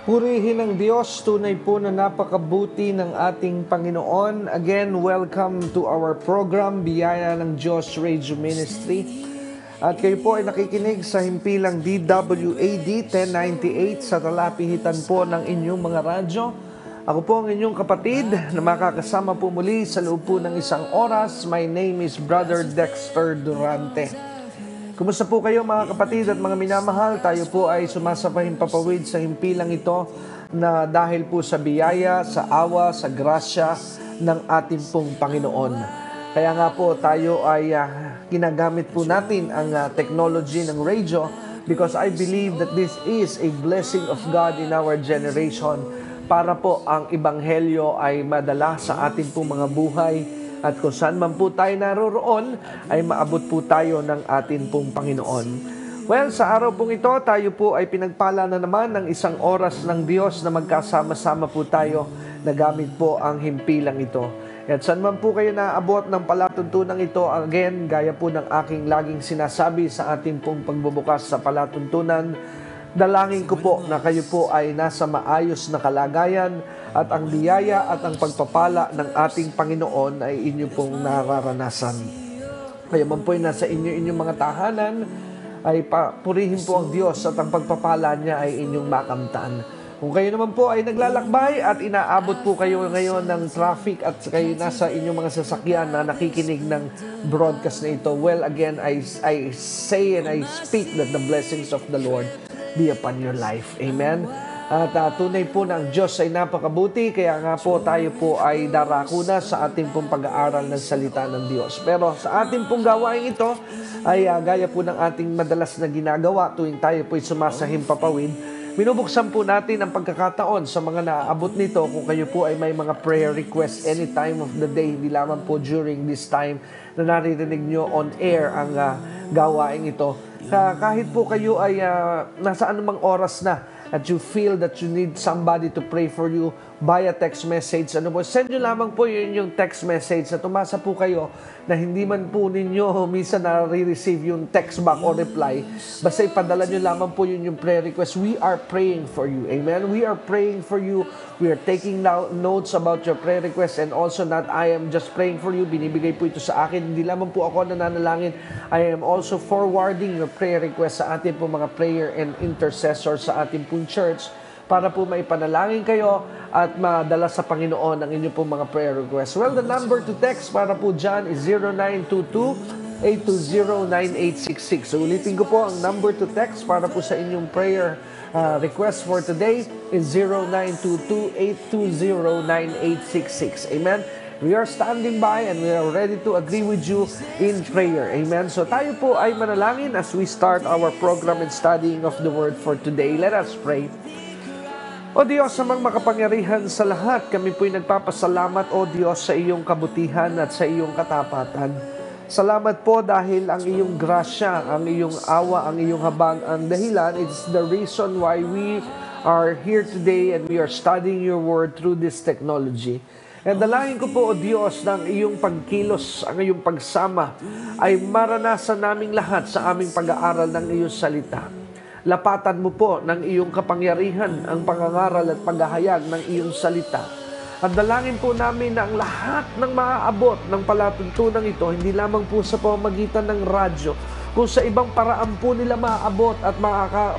Purihin ng Diyos, tunay po na napakabuti ng ating Panginoon. Again, welcome to our program, Biyaya ng Diyos Radio Ministry. At kayo po ay nakikinig sa himpilang DWAD 1098 sa talapihitan po ng inyong mga radyo. Ako po ang inyong kapatid na makakasama po muli sa loob po ng isang oras. My name is Brother Dexter Durante. Kumusta po kayo mga kapatid at mga minamahal? Tayo po ay sumasapahing papawid sa himpilang ito na dahil po sa biyaya, sa awa, sa grasya ng ating pong Panginoon. Kaya nga po tayo ay ginagamit po natin ang technology ng radio because I believe that this is a blessing of God in our generation para po ang Ebanghelyo ay madala sa ating pong mga buhay. At kung saan man po tayo naroroon, ay maabot po tayo ng atin pong Panginoon. Well, sa araw pong ito, tayo po ay pinagpala na naman ng isang oras ng Diyos na magkasama-sama po tayo na gamit po ang himpilang ito. At saan man po kayo naabot ng palatuntunan ito, again, gaya po ng aking laging sinasabi sa ating pong pagbubukas sa palatuntunan, dalangin ko po na kayo po ay nasa maayos na kalagayan at ang biyaya at ang pagpapala ng ating Panginoon ay inyo pong nararanasan. Kaya man po ay nasa inyong mga tahanan, ay purihin po ang Diyos at ang pagpapala niya ay inyong makamtan. Kung kayo naman po ay naglalakbay at inaabot po kayo ngayon ng traffic at kayo nasa inyong mga sasakyan na nakikinig ng broadcast na ito, well, again, I say and I speak that the blessings of the Lord be upon your life. Amen? At tunay po na ang Diyos ay napakabuti, kaya nga po tayo po ay darako na sa ating pong pag-aaral ng salita ng Diyos. Pero sa ating pong gawain ito, ay gaya po ng ating madalas na ginagawa tuwing tayo po ay sumasahim papawid, binubuksan po natin ang pagkakataon sa mga naaabot nito kung kayo po ay may mga prayer requests any time of the day, hindi lamang po during this time na naririnig nyo on air ang gawain ito. Kahit po kayo ay nasa anumang oras na at you feel that you need somebody to pray for you via text message, send nyo lamang po yung text message na tumasa po kayo na hindi man po ninyo minsan na-receive yung text back or reply. Basta ipadala nyo lamang po yung prayer request. We are praying for you. Amen? We are praying for you. We are taking notes about your prayer request and also not I am just praying for you. Binibigay po ito sa akin. Hindi lamang po ako nananalangin. I am also forwarding your prayer request sa ating po mga prayer and intercessor sa ating pong church para po maipanalangin kayo at madala sa Panginoon ang inyong pong mga prayer requests. Well, the number to text para po dyan is 0922-820-9866. So, ulitin ko po, ang number to text para po sa inyong prayer request for today is 0922-820-9866. Amen? We are standing by and we are ready to agree with you in prayer. Amen? So tayo po ay manalangin as we start our program and studying of the Word for today. Let us pray. O Diyos, amang makapangyarihan sa lahat, kami po'y nagpapasalamat, O Diyos, sa iyong kabutihan at sa iyong katapatan. Salamat po dahil ang iyong grasya, ang iyong awa, ang iyong habag, ang dahilan, it's the reason why we are here today and we are studying your Word through this technology. And dalangin ko po, O Diyos, ng iyong pagkilos, ang iyong pagsama, ay maranasan naming lahat sa aming pag-aaral ng iyong salita. Lapatan mo po ng iyong kapangyarihan ang pangangaral at paghahayag ng iyong salita. At dalangin po namin na ang lahat ng maaabot ng palatuntunan ito, hindi lamang po sa pamamagitan ng radyo, kung sa ibang paraan po nila maaabot at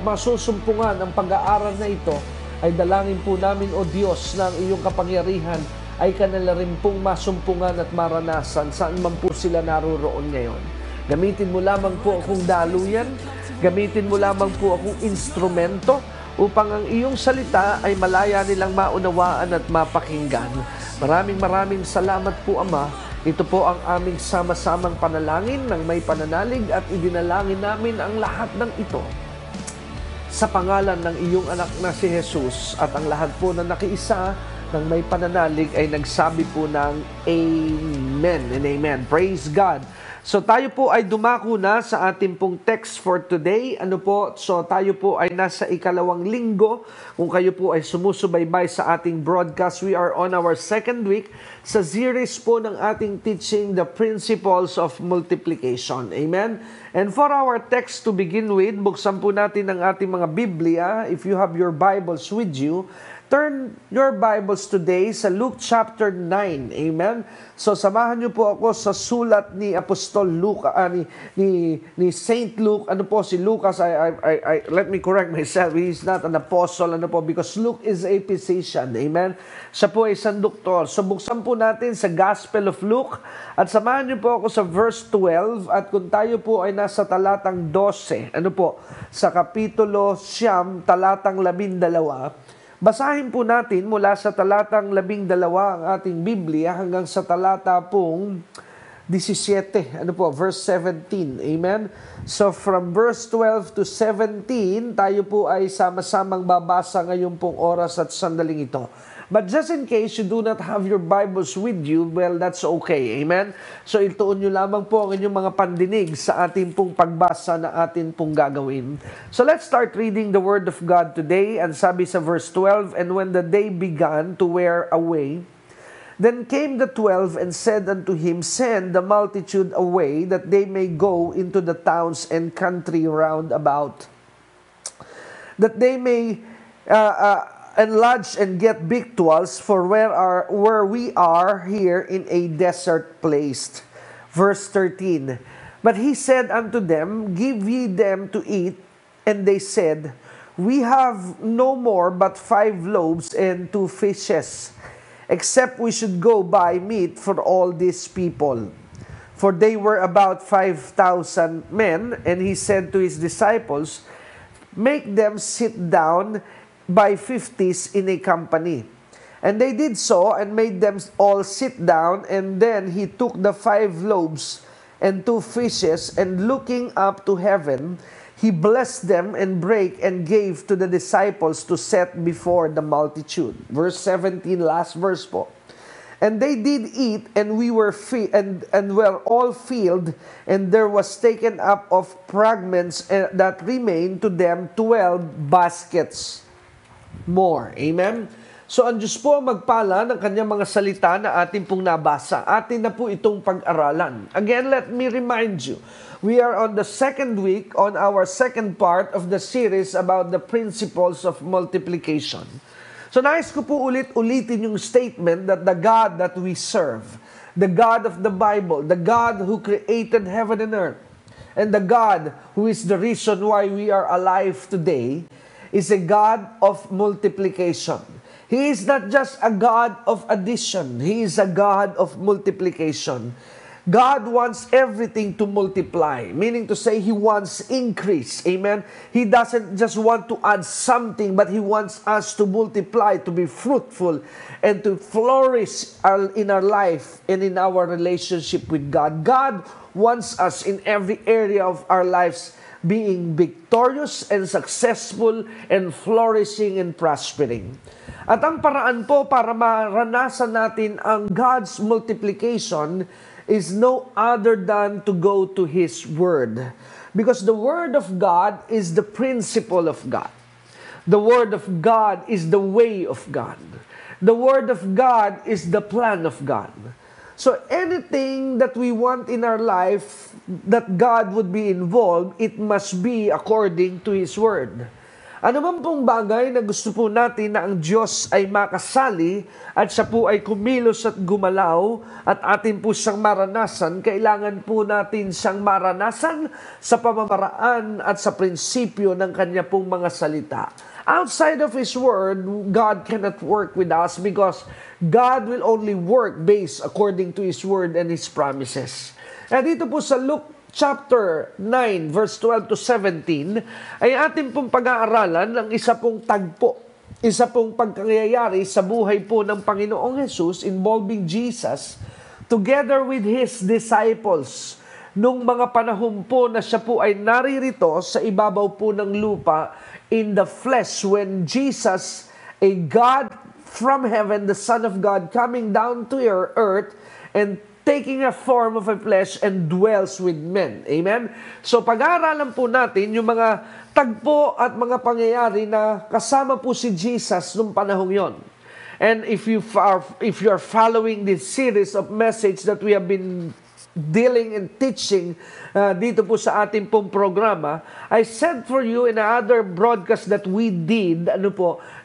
masusumpungan ang pag-aaral na ito, ay dalangin po namin, O Diyos, ng iyong kapangyarihan ay kanila rin pong masumpungan at maranasan saan man po sila naroroon ngayon. Gamitin mo lamang po akong daluyan, gamitin mo lamang po akong instrumento upang ang iyong salita ay malaya nilang maunawaan at mapakinggan. Maraming salamat po, Ama. Ito po ang aming sama-samang panalangin ng may pananalig at idinalangin namin ang lahat ng ito sa pangalan ng iyong anak na si Jesus at ang lahat po na nakiisa ng may pananalig ay nagsabi po ng Amen and Amen. Praise God. So tayo po ay dumako na sa ating pong text for today. So tayo po ay nasa ikalawang linggo. Kung kayo po ay sumusubaybay sa ating broadcast, we are on our second week sa series po ng ating teaching, The Principles of Multiplication. Amen? And for our text to begin with, buksan po natin ang ating mga Biblia. If you have your Bibles with you, turn your Bibles today sa Luke chapter 9. Amen? So samahan niyo po ako sa sulat ni Apostol Luke, ni Saint Luke. Si Lucas, let me correct myself. He is not an apostle, because Luke is a physician. Amen? Siya po ay isang doktor. So buksan po natin sa Gospel of Luke at samahan niyo po ako sa verse 12 at kung tayo po ay nasa talatang 12, sa kapitulo 9, talatang 12, basahin po natin mula sa talatang 12 ang ating Biblia hanggang sa talata pong 17, verse 17. Amen? So from verse 12 to 17, tayo po ay sama-samang babasa ngayon pong oras at sandaling ito. But just in case you do not have your Bibles with you, well, that's okay. Amen? So ituon nyo lamang po ang inyong mga pandinig sa ating pong pagbasa na atin pong gagawin. So let's start reading the Word of God today. And sabi sa verse 12, "And when the day began to wear away, then came the 12 and said unto him, Send the multitude away, that they may go into the towns and country round about, that they may enlarge and get victuals, for where we are here in a desert place." Verse 13, "But he said unto them, Give ye them to eat. And they said, We have no more but 5 loaves and 2 fishes, except we should go buy meat for all these people. For they were about 5,000 men. And he said to his disciples, Make them sit down by 50s in a company. And they did so, and made them all sit down. And then he took the 5 loaves and 2 fishes, and looking up to heaven, he blessed them and brake and gave to the disciples to set before the multitude." Verse 17, last verse po. "And they did eat, and we were and were all filled, and there was taken up of fragments that remained to them 12 baskets more." Amen? So ang Diyos po magpala ng kanyang mga salita na atin pong nabasa. Atin na po itong pag-aralan. Again, let me remind you, we are on the second week on our second part of the series about the principles of multiplication. So nais ko po ulitin yung statement that the God that we serve, the God of the Bible, the God who created heaven and earth, and the God who is the reason why we are alive today, is a God of multiplication. He is not just a God of addition. He is a God of multiplication. God wants everything to multiply, meaning to say He wants increase. Amen? He doesn't just want to add something, but He wants us to multiply, to be fruitful, and to flourish in our life and in our relationship with God. God wants us in every area of our lives being victorious and successful and flourishing and prospering. At ang paraan po para maranasan natin ang God's multiplication is no other than to go to His Word. Because the Word of God is the principle of God. The Word of God is the way of God. The Word of God is the plan of God. So anything that we want in our life that God would be involved, it must be according to His Word. Ano man pong bagay na gusto po natin na ang Diyos ay makasali at siya po ay kumilos at gumalaw at atin po siyang maranasan, kailangan po natin siyang maranasan sa pamamaraan at sa prinsipyo ng kanya pong mga salita. Outside of His Word, God cannot work with us because God will only work based according to His Word and His promises. At dito po sa Luke chapter 9, verse 12 to 17, ay atin pong pag-aaralan ng isa pong tagpo, isa pong pagkayayari sa buhay po ng Panginoong Jesus involving Jesus together with His disciples nung mga panahon po na siya po ay naririto sa ibabaw po ng lupa in the flesh when Jesus, a God from heaven, the Son of God, coming down to earth and taking a form of a flesh and dwells with men. Amen? So pag-aaralan po natin yung mga tagpo at mga pangyayari na kasama po si Jesus nung panahong yon. And if you are following this series of message that we have been dealing and teaching dito po sa ating pong programa, I said for you in another broadcast that we did,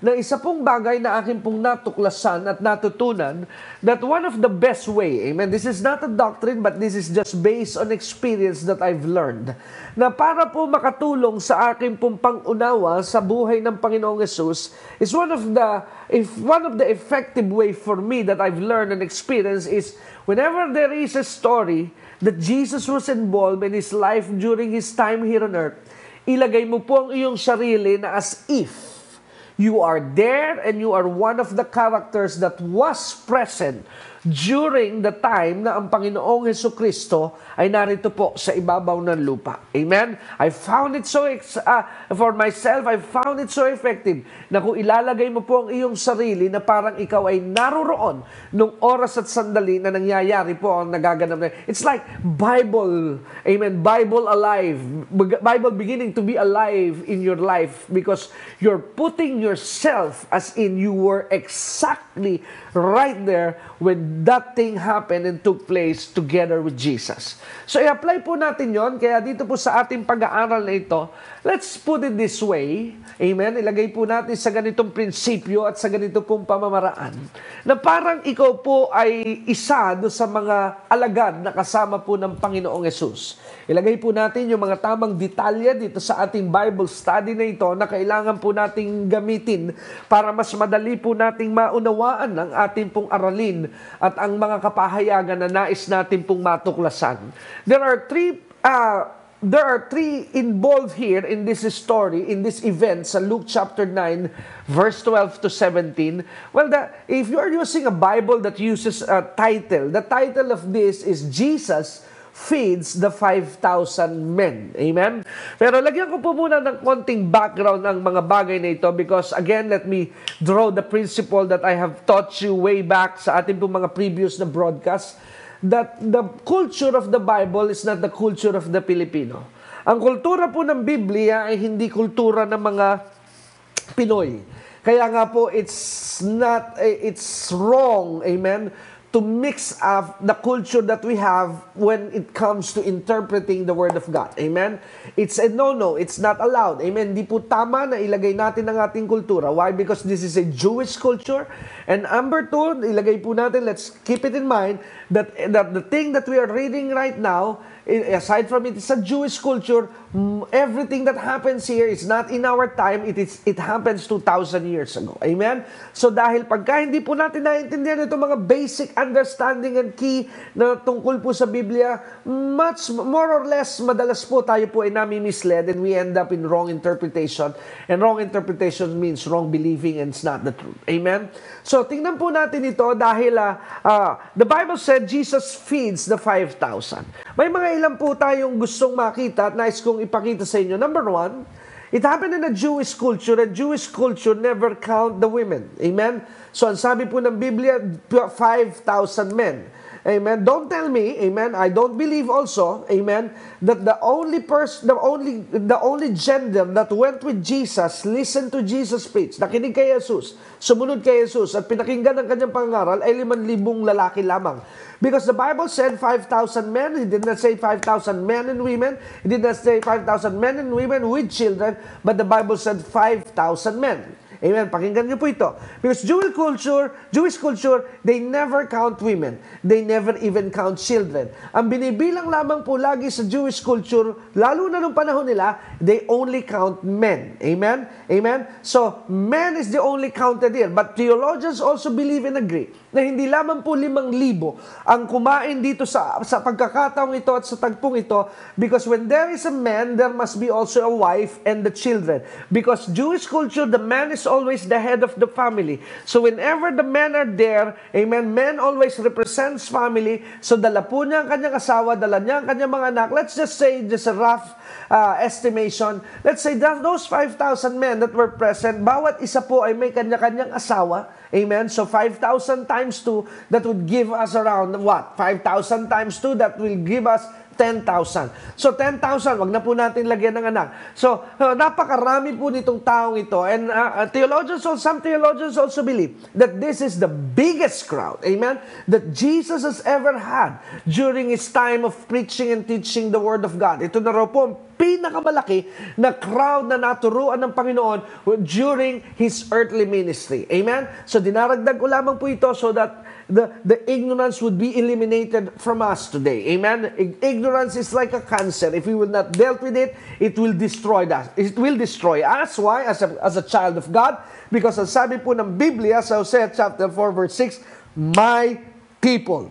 na isa pong bagay na aking pong natuklasan at natutunan, that one of the best way, amen, this is not a doctrine, but this is just based on experience that I've learned, na para po makatulong sa aking pong pangunawa sa buhay ng Panginoong Yesus, is one of the effective way for me that I've learned and experienced is whenever there is a story that Jesus was involved in his life during his time here on earth, ilagay mo po ang iyong sarili na as if you are there and you are one of the characters that was present during the time na ang Panginoong Jesucristo ay narito po sa ibabaw ng lupa. Amen? I found it so, for myself, I found it so effective na kung ilalagay mo po ang iyong sarili na parang ikaw ay naroroon nung oras at sandali na nangyayari po ang nagaganap. It's like Bible, amen, Bible alive, Bible beginning to be alive in your life because you're putting yourself as in you were exactly right there when that thing happened and took place together with Jesus. So, i-apply po natin yon. Kaya dito po sa ating pag-aaral na ito, let's put it this way. Amen? Ilagay po natin sa ganitong prinsipyo at sa ganito pong pamamaraan. Na parang ikaw po ay isa do sa mga alagad na kasama po ng Panginoong Yesus. Ilagay po natin yung mga tamang detalye dito sa ating Bible study na ito na kailangan po nating gamitin para mas madali po nating maunawaan ang ating pong aralin at ang mga kapahayagan na nais natin pong matuklasan. There are three involved here in this story, in this event sa Luke chapter 9, verse 12 to 17. Well, if you are using a Bible that uses a title, the title of this is Jesus feeds the 5,000 men. Amen? Pero lagyan ko po muna ng konting background ng mga bagay na ito because again, let me draw the principle that I have taught you way back sa ating po mga previous na broadcast, that the culture of the Bible is not the culture of the Filipino. Ang kultura po ng Biblia ay hindi kultura ng mga Pinoy. Kaya nga po, it's wrong, amen, to mix up the culture that we have when it comes to interpreting the Word of God. Amen? It's a no-no. It's not allowed. Amen? Di po tama na ilagay natin ang ating kultura. Why? Because this is a Jewish culture. And number two, ilagay po natin, let's keep it in mind, that the thing that we are reading right now, aside from it's a Jewish culture, everything that happens here is not in our time, it happens 2,000 years ago. Amen? So dahil pagka hindi po natin naiintindihan itong mga basic understanding and key na tungkol po sa Biblia, much more or less, madalas po tayo po ay nami-misled and we end up in wrong interpretation. And wrong interpretation means wrong believing and it's not the truth. Amen? So tingnan po natin ito dahil the Bible said Jesus feeds the 5,000. May mga ilan po tayong gustong makita at nais kong ipakita sa inyo. Number one, it happened in a Jewish culture, and Jewish culture never count the women. Amen? So, ang sabi po ng Biblia, 5,000 men. Amen? Don't tell me, amen, I don't believe also, amen, that the only gender that went with Jesus, listened to Jesus preach, nakinig kay Jesus, sumunod kay Jesus, at pinakinggan ang kanyang pangaral ay 5,000 lalaki lamang. Because the Bible said 5,000 men, it did not say 5,000 men and women, it did not say 5,000 men and women with children, but the Bible said 5,000 men. Amen. Pakinggan niyo po ito. Because Jewish culture, they never count women. They never even count children. Ang binibilang lamang po lagi sa Jewish culture, lalo na nung panahon nila, they only count men. Amen? Amen? So, men is the only counted here. But theologians also believe and agree na hindi lamang po 5,000 ang kumain dito sa pagkakataong ito at sa tagpong ito, because when there is a man, there must be also a wife and the children. Because Jewish culture, the man is always the head of the family. So whenever the men are there, amen, men always represents family. So dala po niya ang kanyang asawa, dala niya ang kanyang mga anak. Let's just say, just a rough estimation, let's say that those 5,000 men that were present, bawat isa po ay may kanya-kanyang asawa. Amen? So 5,000 times 2, that would give us around what? 5,000 times 2, that will give us 10,000. So 10,000, wag na po natin lagyan ng anak. So napakarami po nitong taong ito. And some theologians also believe that this is the biggest crowd, amen, that Jesus has ever had during his time of preaching and teaching the Word of God. Ito na raw po ang pinakamalaki na crowd na naturuan ng Panginoon during his earthly ministry. Amen? So dinaragdag ko lamang po ito so that the ignorance would be eliminated from us today. Amen? Ignorance is like a cancer. If we will not deal with it, it will destroy us. It will destroy us. Why? As a child of God. Because ang sabi po ng Biblia sa Hosea chapter 4 verse 6, my people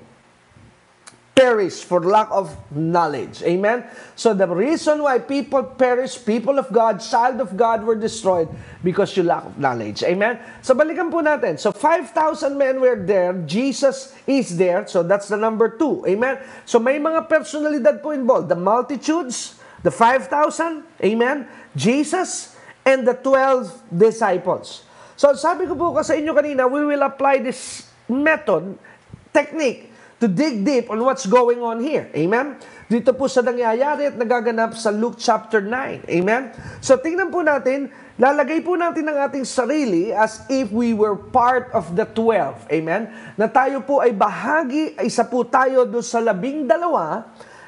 perish for lack of knowledge. Amen? So the reason why people perish, people of God, child of God were destroyed because you lack of knowledge. Amen? So balikan po natin. So 5,000 men were there. Jesus is there. So that's the number 2. Amen? So may mga personalidad po involved. The multitudes, the 5,000, amen? Jesus, and the 12 disciples. So sabi ko po sa inyo kanina, we will apply this method, technique, to dig deep on what's going on here. Amen? Dito po sa nangyayari at nagaganap sa Luke chapter 9. Amen? So tingnan po natin, lalagay po natin ang ating sarili as if we were part of the 12. Amen? Na tayo po ay bahagi, isa po tayo doon sa 12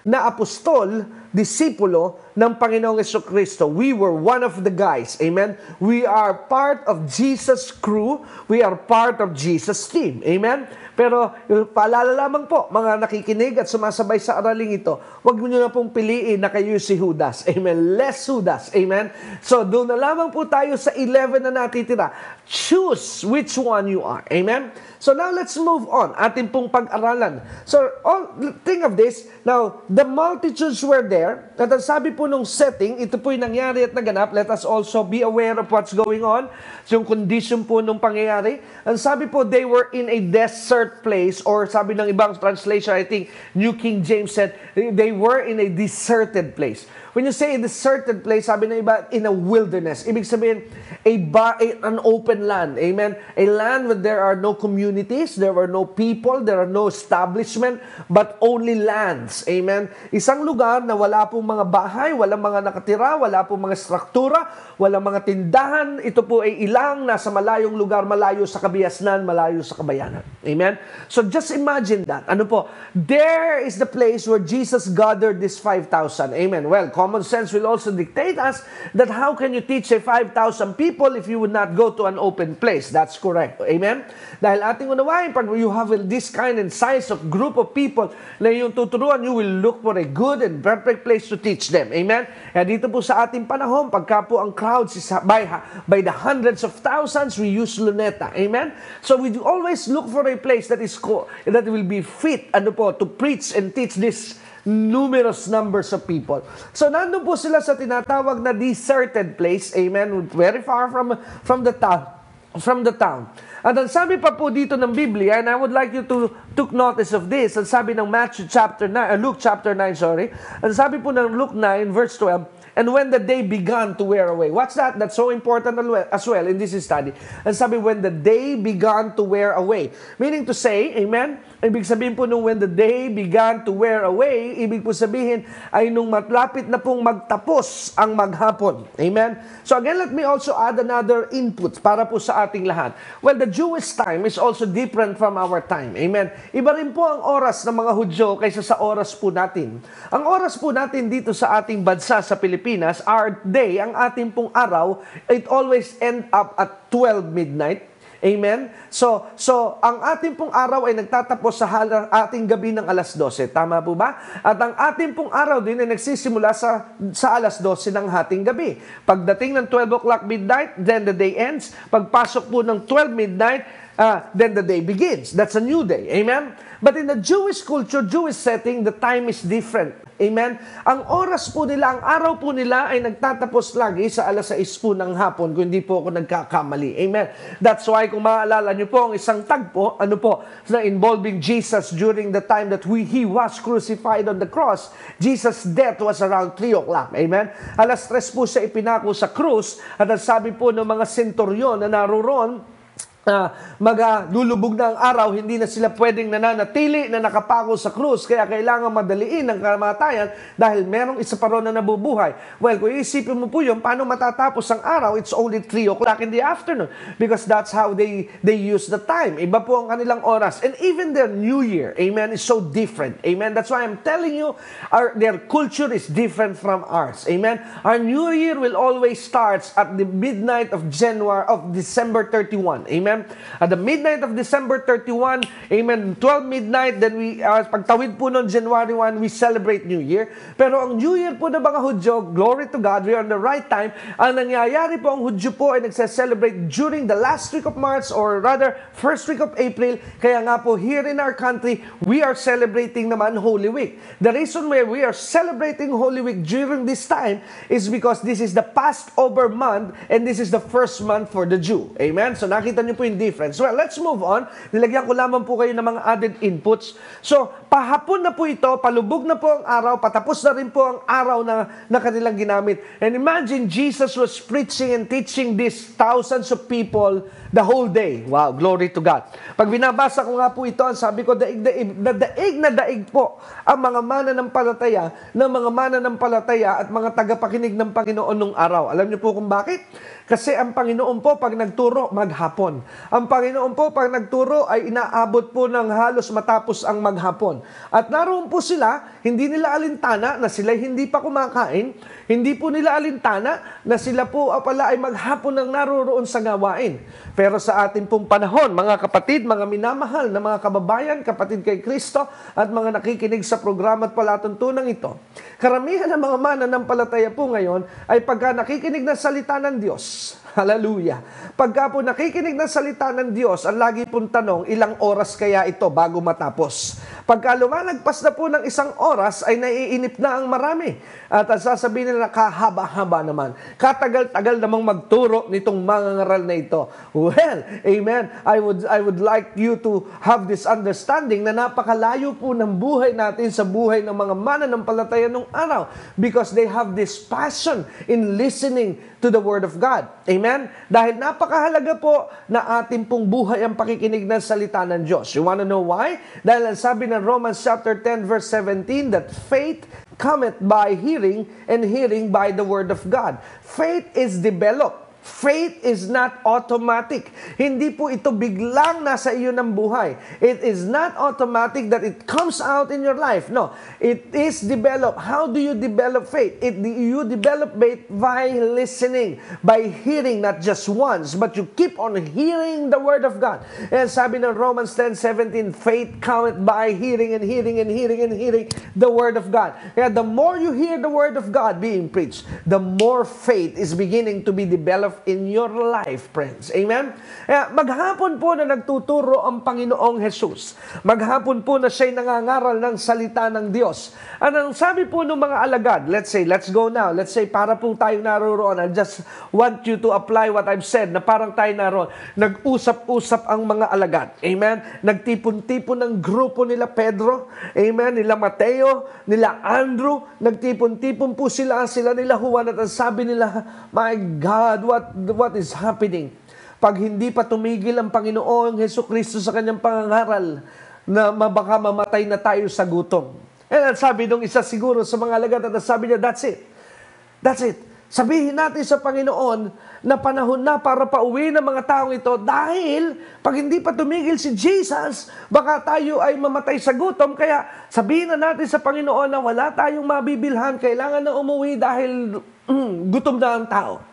na apostol, disipulo ng Panginoong Jesucristo. We were one of the guys. Amen? We are part of Jesus' crew. We are part of Jesus' team. Amen? Pero paalala lamang po, mga nakikinig at sumasabay sa araling ito, huwag niyo na pong piliin na kayo si Judas. Amen? Less Judas. Amen? So, doon na lamang po tayo sa 11 na natitira. Choose which one you are. Amen? So, now let's move on. Ating pong pag-aralan. So, think of this. Now, the multitudes were there. At ang sabi po nung setting, ito po'y nangyari at naganap. Let us also be aware of what's going on. So, yung condition po nung pangyayari. Ang sabi po, they were in a desert place, or sabi ng ibang translation, I think New King James said, they were in a deserted place. When you say a deserted place, sabi ng iba, in a wilderness. Ibig sabihin, an open land. Amen? A land where there are no communities, there are no people, there are no establishment, but only lands. Amen? Isang lugar na wala pong mga bahay, walang mga nakatira, wala pong mga struktura, walang mga tindahan. Ito po ay ilang nasa malayong lugar, malayo sa kabiasnan, malayo sa kabayanan. Amen? So just imagine that. Ano po? There is the place where Jesus gathered this 5,000. Amen? Well, common sense will also dictate us that how can you teach a 5,000 people if you would not go to an open place? That's correct. Amen? Dahil ating unawain, pag you have this kind and size of group of people na yung tuturuan, you will look for a good and perfect place to teach them. Amen? Kaya dito po sa ating panahon, pagka po ang crowds is by the hundreds of thousands, we use luneta. Amen? So we always look for a place that will be fit to preach and teach this numerous numbers of people. So nandun po sila sa tinatawag na deserted place, amen, very far from the town. At ang sabi pa po dito ng Biblia, and I would like you to took notice of this, ang sabi ng Luke chapter 9, ang sabi po ng Luke 9 verse 12, and when the day began to wear away. What's that? That's so important as well in this study. And sabi, when the day began to wear away. Meaning to say, amen? Ibig sabihin po nung when the day began to wear away, ibig po sabihin ay nung matlapit na pong magtapos ang maghapon. Amen? So again, let me also add another input para po sa ating lahat. Well, the Jewish time is also different from our time. Amen? Iba rin po ang oras ng mga Hudyo kaysa sa oras po natin. Ang oras po natin dito sa ating bansa sa Pilipinas, our day, ang ating pong araw, it always end up at 12 midnight. Amen? So ang ating pong araw ay nagtatapos sa ating gabi ng alas 12. Tama po ba? At ang ating pong araw din ay nagsisimula sa alas 12 ng hating gabi. Pagdating ng 12 o'clock midnight, then the day ends. Pagpasok po ng 12 midnight, then the day begins. That's a new day. Amen? But in the Jewish culture, Jewish setting, the time is different. Amen? Ang oras po nila, ang araw po nila ay nagtatapos lagi sa 6:00 po ng hapon kung hindi po ako nagkakamali. Amen? That's why kung maaalala nyo po ang isang tagpo, na involving Jesus during the time that He was crucified on the cross, Jesus' death was around 3:00. Amen? 3:00 po siya ipinako sa krus at ang sabi po ng mga senturyon na naroon, lulubog na ang araw, hindi na sila pwedeng nananatili na nakapako sa krus, kaya kailangan madaliin ang kamatayan dahil merong isa pa ron na nabubuhay. Well, kung iisipin mo po yun, paano matatapos ang araw? It's only 3:00 in the afternoon because that's how they use the time. Iba po ang kanilang oras. And even their New Year, amen, is so different. Amen? That's why I'm telling you, their culture is different from ours. Amen? Our New Year will always start at the midnight of December 31. Amen? At the midnight of December 31, amen, 12 midnight, then pagtawid po noon January 1, we celebrate New Year. Pero ang New Year po ng mga Hudyo, glory to God, we are on the right time. Ang nangyayari po, ang Hudyo po ay nagse-celebrate during the last week of March or rather, first week of April. Kaya nga po, here in our country, we are celebrating naman Holy Week. The reason why we are celebrating Holy Week during this time is because this is the Passover month and this is the first month for the Jew. Amen? So nakita niyo po yung difference. Well, let's move on. Nilagyan ko lamang po kayo ng mga added inputs. So, pahapon na po ito, palubog na po ang araw, patapos na rin po ang araw na kanilang ginamit. And imagine, Jesus was preaching and teaching these thousands of people the whole day. Wow, glory to God. Pag binabasa ko nga po ito, ang sabi ko, daig na daig po ang mga mananampalataya at mga tagapakinig ng Panginoon nung araw. Alam niyo po kung bakit? Kasi ang Panginoon po, pag nagturo, maghapon. Ang Panginoon po, pag nagturo, ay inaabot po ng halos matapos ang maghapon. At naroon po sila, hindi nila alintana na sila hindi pa kumakain, hindi po nila alintana na sila po pala ay maghapon nang naroroon sa gawain. Pero sa ating pong panahon, mga kapatid, mga minamahal na mga kababayan, kapatid kay Kristo, at mga nakikinig sa programa at palatuntunang ito, karamihan ng mga mananampalataya po ngayon ay pagka nakikinig ng salita ng Diyos, hallelujah. Pagka po nakikinig ng salita ng Diyos, ang lagi pong tanong, ilang oras kaya ito bago matapos? Pagka lumalagpas na po ng 1 oras, ay naiinip na ang marami. At ang sasabihin nila, kahaba-haba naman. Katagal-tagal namang magturo nitong mangangaral na ito. Well, amen. I would like you to have this understanding na napakalayo po ng buhay natin sa buhay ng mga mananampalataya nung araw because they have this passion in listening to the Word of God. Amen? Dahil napakahalaga po na ating pong buhay ang pakikinig ng salita ng Diyos. You wanna know why? Dahil ang sabi ng Romans chapter 10 verse 17 that faith cometh by hearing and hearing by the Word of God. Faith is developed. Faith is not automatic. Hindi po ito biglang nasa iyo ng buhay. It is not automatic that it comes out in your life. No, it is developed. How do you develop faith? You develop faith by listening, by hearing not just once, but you keep on hearing the Word of God. And sabi ng Romans 10:17, faith cometh by hearing and hearing and hearing and hearing the Word of God. Kaya the more you hear the Word of God being preached, the more faith is beginning to be developed in your life, friends. Amen? Kaya maghapon po na nagtuturo ang Panginoong Jesus. Maghapon po na siya'y nangangaral ng salita ng Diyos. Anong sabi po ng mga alagad? Let's go now. Let's say, para po tayo naroroon. I just want you to apply what I've said, na parang tayo naroon. Nag-usap-usap ang mga alagad. Amen? Nagtipon-tipon ng grupo nila Pedro. Amen? Nila Mateo, nila Andrew. Nagtipon-tipon po sila nila Juan. At ang sabi nila, my God, what is happening? Pag hindi pa tumigil ang Panginoong Hesukristo sa kanyang pangangaral, na baka mamatay na tayo sa gutom. And sabi nung isa siguro sa mga alagad, at sabi niya, that's it. That's it. Sabihin natin sa Panginoon na panahon na para pauwi ng mga taong ito dahil pag hindi pa tumigil si Jesus, baka tayo ay mamatay sa gutom. Kaya sabihin na natin sa Panginoon na wala tayong mabibilhan, kailangan na umuwi dahil gutom na ang tao.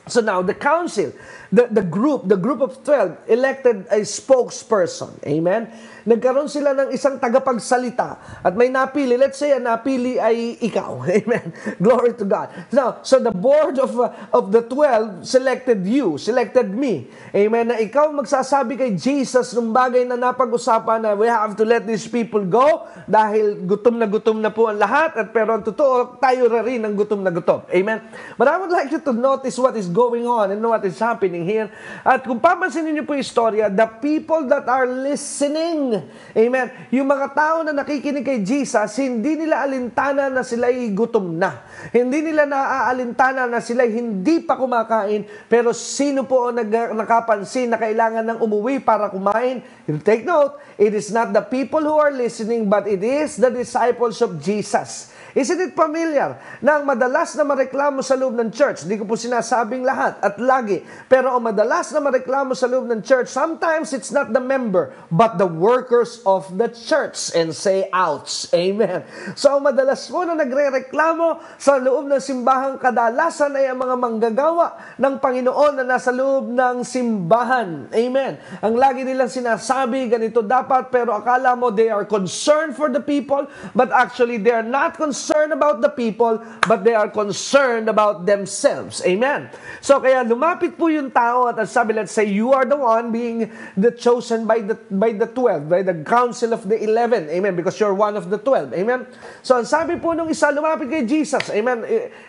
So now, the council, the group of 12 elected a spokesperson. Amen? nagkaroon sila ng isang tagapagsalita at may napili. Let's say, ang napili ay ikaw. Amen. Glory to God. Now, so the board of the 12 selected you, selected me. Amen. Na ikaw magsasabi kay Jesus ng bagay na napag-usapan na we have to let these people go dahil gutom na po ang lahat at pero ang totoo, tayo rin ang gutom na gutom. Amen. But I would like you to notice what is going on and what is happening here. At kung papansinin niyo po yung istorya, the people that are listening, amen, yung mga tao na nakikinig kay Jesus, hindi nila alintana na sila'y gutom na. Hindi nila naaalintana na sila'y hindi pa kumakain, pero sino po ang nakapansin na kailangan ng umuwi para kumain? You take note, it is not the people who are listening, but it is the disciples of Jesus. Isn't it familiar na ang madalas na mareklamo sa loob ng church, hindi ko po sinasabing lahat at lagi, pero ang madalas na mareklamo sa loob ng church, sometimes it's not the member, but the workers of the church. And say, ouch. Amen. So ang madalas po na nagre-reklamo sa loob ng simbahan, kadalasan ay ang mga manggagawa ng Panginoon na nasa loob ng simbahan. Amen. Ang lagi nilang sinasabi, ganito dapat, pero akala mo they are concerned for the people, but actually they are not concerned about the people, but they are concerned about themselves. Amen. So kaya lumapit po yung tao at sabi, let's say you are the one being the chosen by the 12, by the council of the 11. Amen. Because you're one of the 12. Amen. So ang sabi po nung isa, lumapit kay Jesus. Amen.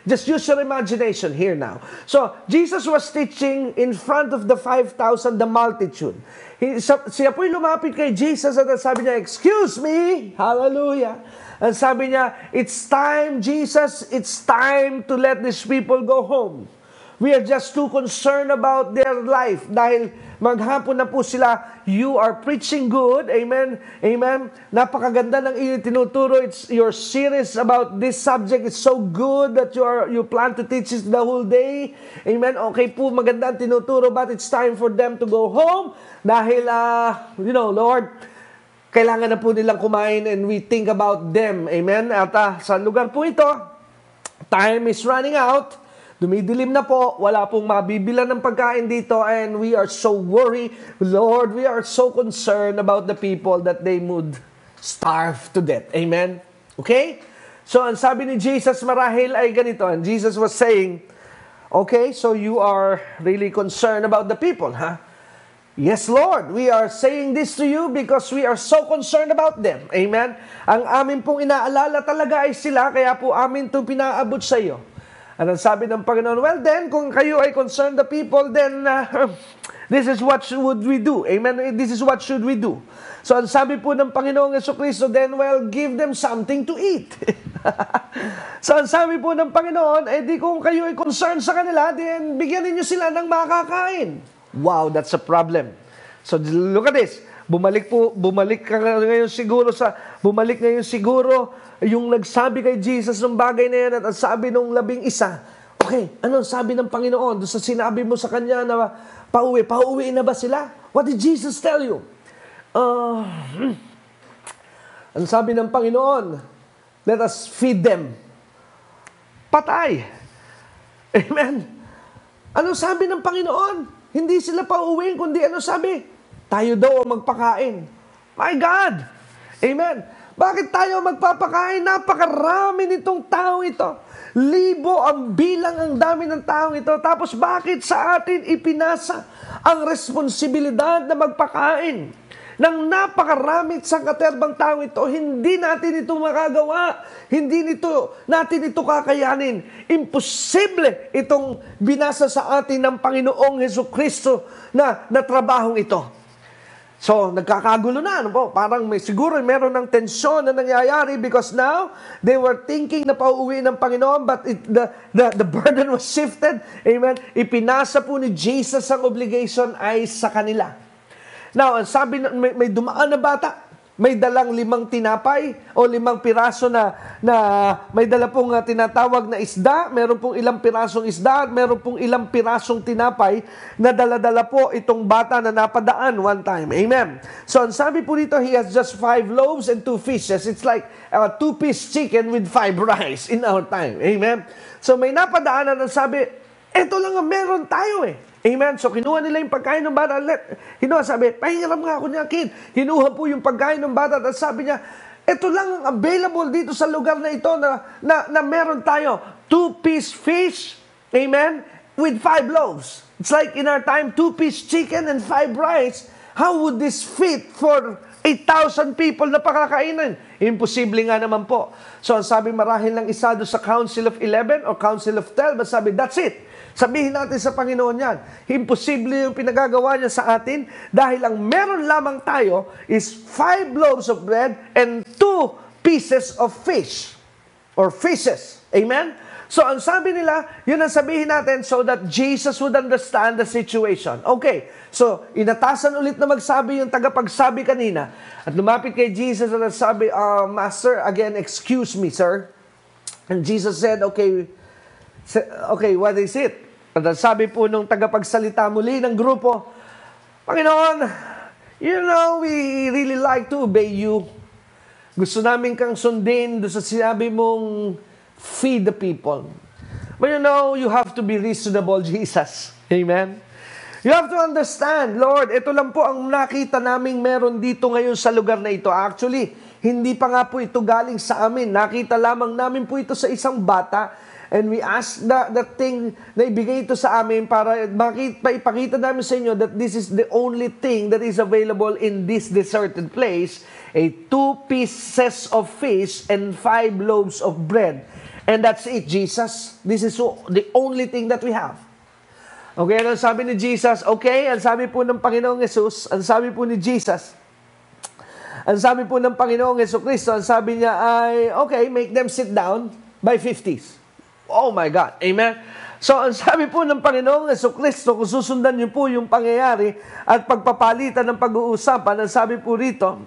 Just use your imagination here now. So Jesus was teaching in front of the 5,000, the multitude. Siya po'y lumapit kay Jesus at sabi niya, excuse me, hallelujah. Ang sabi niya, it's time, Jesus, it's time to let these people go home. We are just too concerned about their life dahil maghapon na po sila. You are preaching good. Amen. Amen. Napakaganda ng iyong tinuturo. It's your series about this subject. It's so good that you plan to teach it the whole day. Amen. Okay po, maganda ang tinuturo, but it's time for them to go home dahil, Lord, kailangan na po nilang kumain and we think about them. Amen. At sa lugar po ito, time is running out. Dumidilim na po. Wala pong mabibilan ng pagkain dito and we are so worried. Lord, we are so concerned about the people that they would starve to death. Amen. Okay? So, ang sabi ni Jesus marahil ay ganito. And Jesus was saying, okay, so you are really concerned about the people, huh? Yes, Lord, we are saying this to you because we are so concerned about them. Amen? Ang amin pong inaalala talaga ay sila, kaya po amin itong pinaabot sa iyo. At ang sabi ng Panginoon, well then, kung kayo ay concerned the people, then this is what should we do. Amen? This is what should we do. So ang sabi po ng Panginoong Jesucristo, then, well, give them something to eat. So ang sabi po ng Panginoon, di kung kayo ay concerned sa kanila, then bigyan niyo sila ng makakain. Wow, that's a problem. So look at this. Bumalik ngayon siguro yung nagsabi kay Jesus ng bagay na yan at ang sabi nung 11, okay, anong sabi ng Panginoon? Doon sa sinabi mo sa kanya na pauwi na ba sila? What did Jesus tell you? Ang sabi ng Panginoon, let us feed them. Patay. Amen. Anong sabi ng Panginoon? Hindi sila pauwiin, kundi ano sabi? Tayo daw ang magpakain. My God! Amen! Bakit tayo magpapakain? Napakarami nitong taong ito. Libo ang bilang, ang dami ng taong ito. Tapos bakit sa atin ipinasa ang responsibilidad na magpakain? Nang napakaraming sangkaterbang tao ito, hindi natin ito makagawa. Hindi natin ito kakayanin. Imposible itong binasa sa atin ng Panginoong Jesucristo na trabahong ito. So, nagkakagulo na. Ano po? Parang siguro meron ng tensyon na nangyayari because now, they were thinking na pauwi ng Panginoon but the burden was shifted. Amen? Ipinasa po ni Jesus ang obligation ay sa kanila. Now, sabi may dumaan na bata, may dalang 5 tinapay o 5 piraso na may dala pong tinatawag na isda, meron pong ilang pirasong isda, meron pong ilang pirasong tinapay na dala-dala po itong bata na napadaan one time. Amen. So, ang sabi po dito, he has just 5 loaves and 2 fishes. It's like a 2-piece chicken with 5 rice in our time. Amen. So, may napadaanan ang sabi, eto lang ang meron tayo eh. Amen? So, kinuha nila yung pagkain ng bata. Sabi, pahingiram nga ako niya, kid. Kinuha po yung pagkain ng bata at sabi niya, ito lang ang available dito sa lugar na ito na meron tayo. 2-piece fish, amen, with 5 loaves. It's like in our time, 2-piece chicken and 5 rice. How would this fit for 8,000 people na pakakainin? Imposible nga naman po. So, ang sabi marahil ng isa doon sa Council of 11 or Council of 12, sabi, that's it. Sabihin natin sa Panginoon yan. Imposible yung pinagagawa niya sa atin dahil ang meron lamang tayo is 5 loaves of bread and 2 pieces of fish or fishes. Amen? So, ang sabi nila, yun ang sabihin natin so that Jesus would understand the situation. Okay. So, inatasan ulit na magsabi yung tagapagsabi kanina at lumapit kay Jesus at sabi, Master, again, excuse me, sir. And Jesus said, okay, what is it? At sabi po nung tagapagsalita muli ng grupo, Panginoon, we really like to obey you. Gusto namin kang sundin doon sa sinabi mong feed the people. But you have to be reasonable, Jesus. Amen? You have to understand, Lord, ito lang po ang nakita naming meron dito ngayon sa lugar na ito. Actually, hindi pa nga po ito galing sa amin. Nakita lamang namin po ito sa isang bata. And we ask the thing na ibigay ito sa amin para ipakita namin sa inyo that this is the only thing that is available in this deserted place, a 2 pieces of fish and 5 loaves of bread. And that's it, Jesus. This is the only thing that we have. Okay, ano sabi ni Jesus? Okay, ang sabi po ng Panginoong Jesus, ang sabi po ni Jesus, ang sabi po ng Panginoong Jesucristo, ang sabi niya ay, okay, make them sit down by 50s. Oh my God. Amen? So, ang sabi po ng Panginoong Jesucristo, kung susundan niyo po yung pangyayari at pagpapalitan ng pag-uusapan, ang sabi po rito,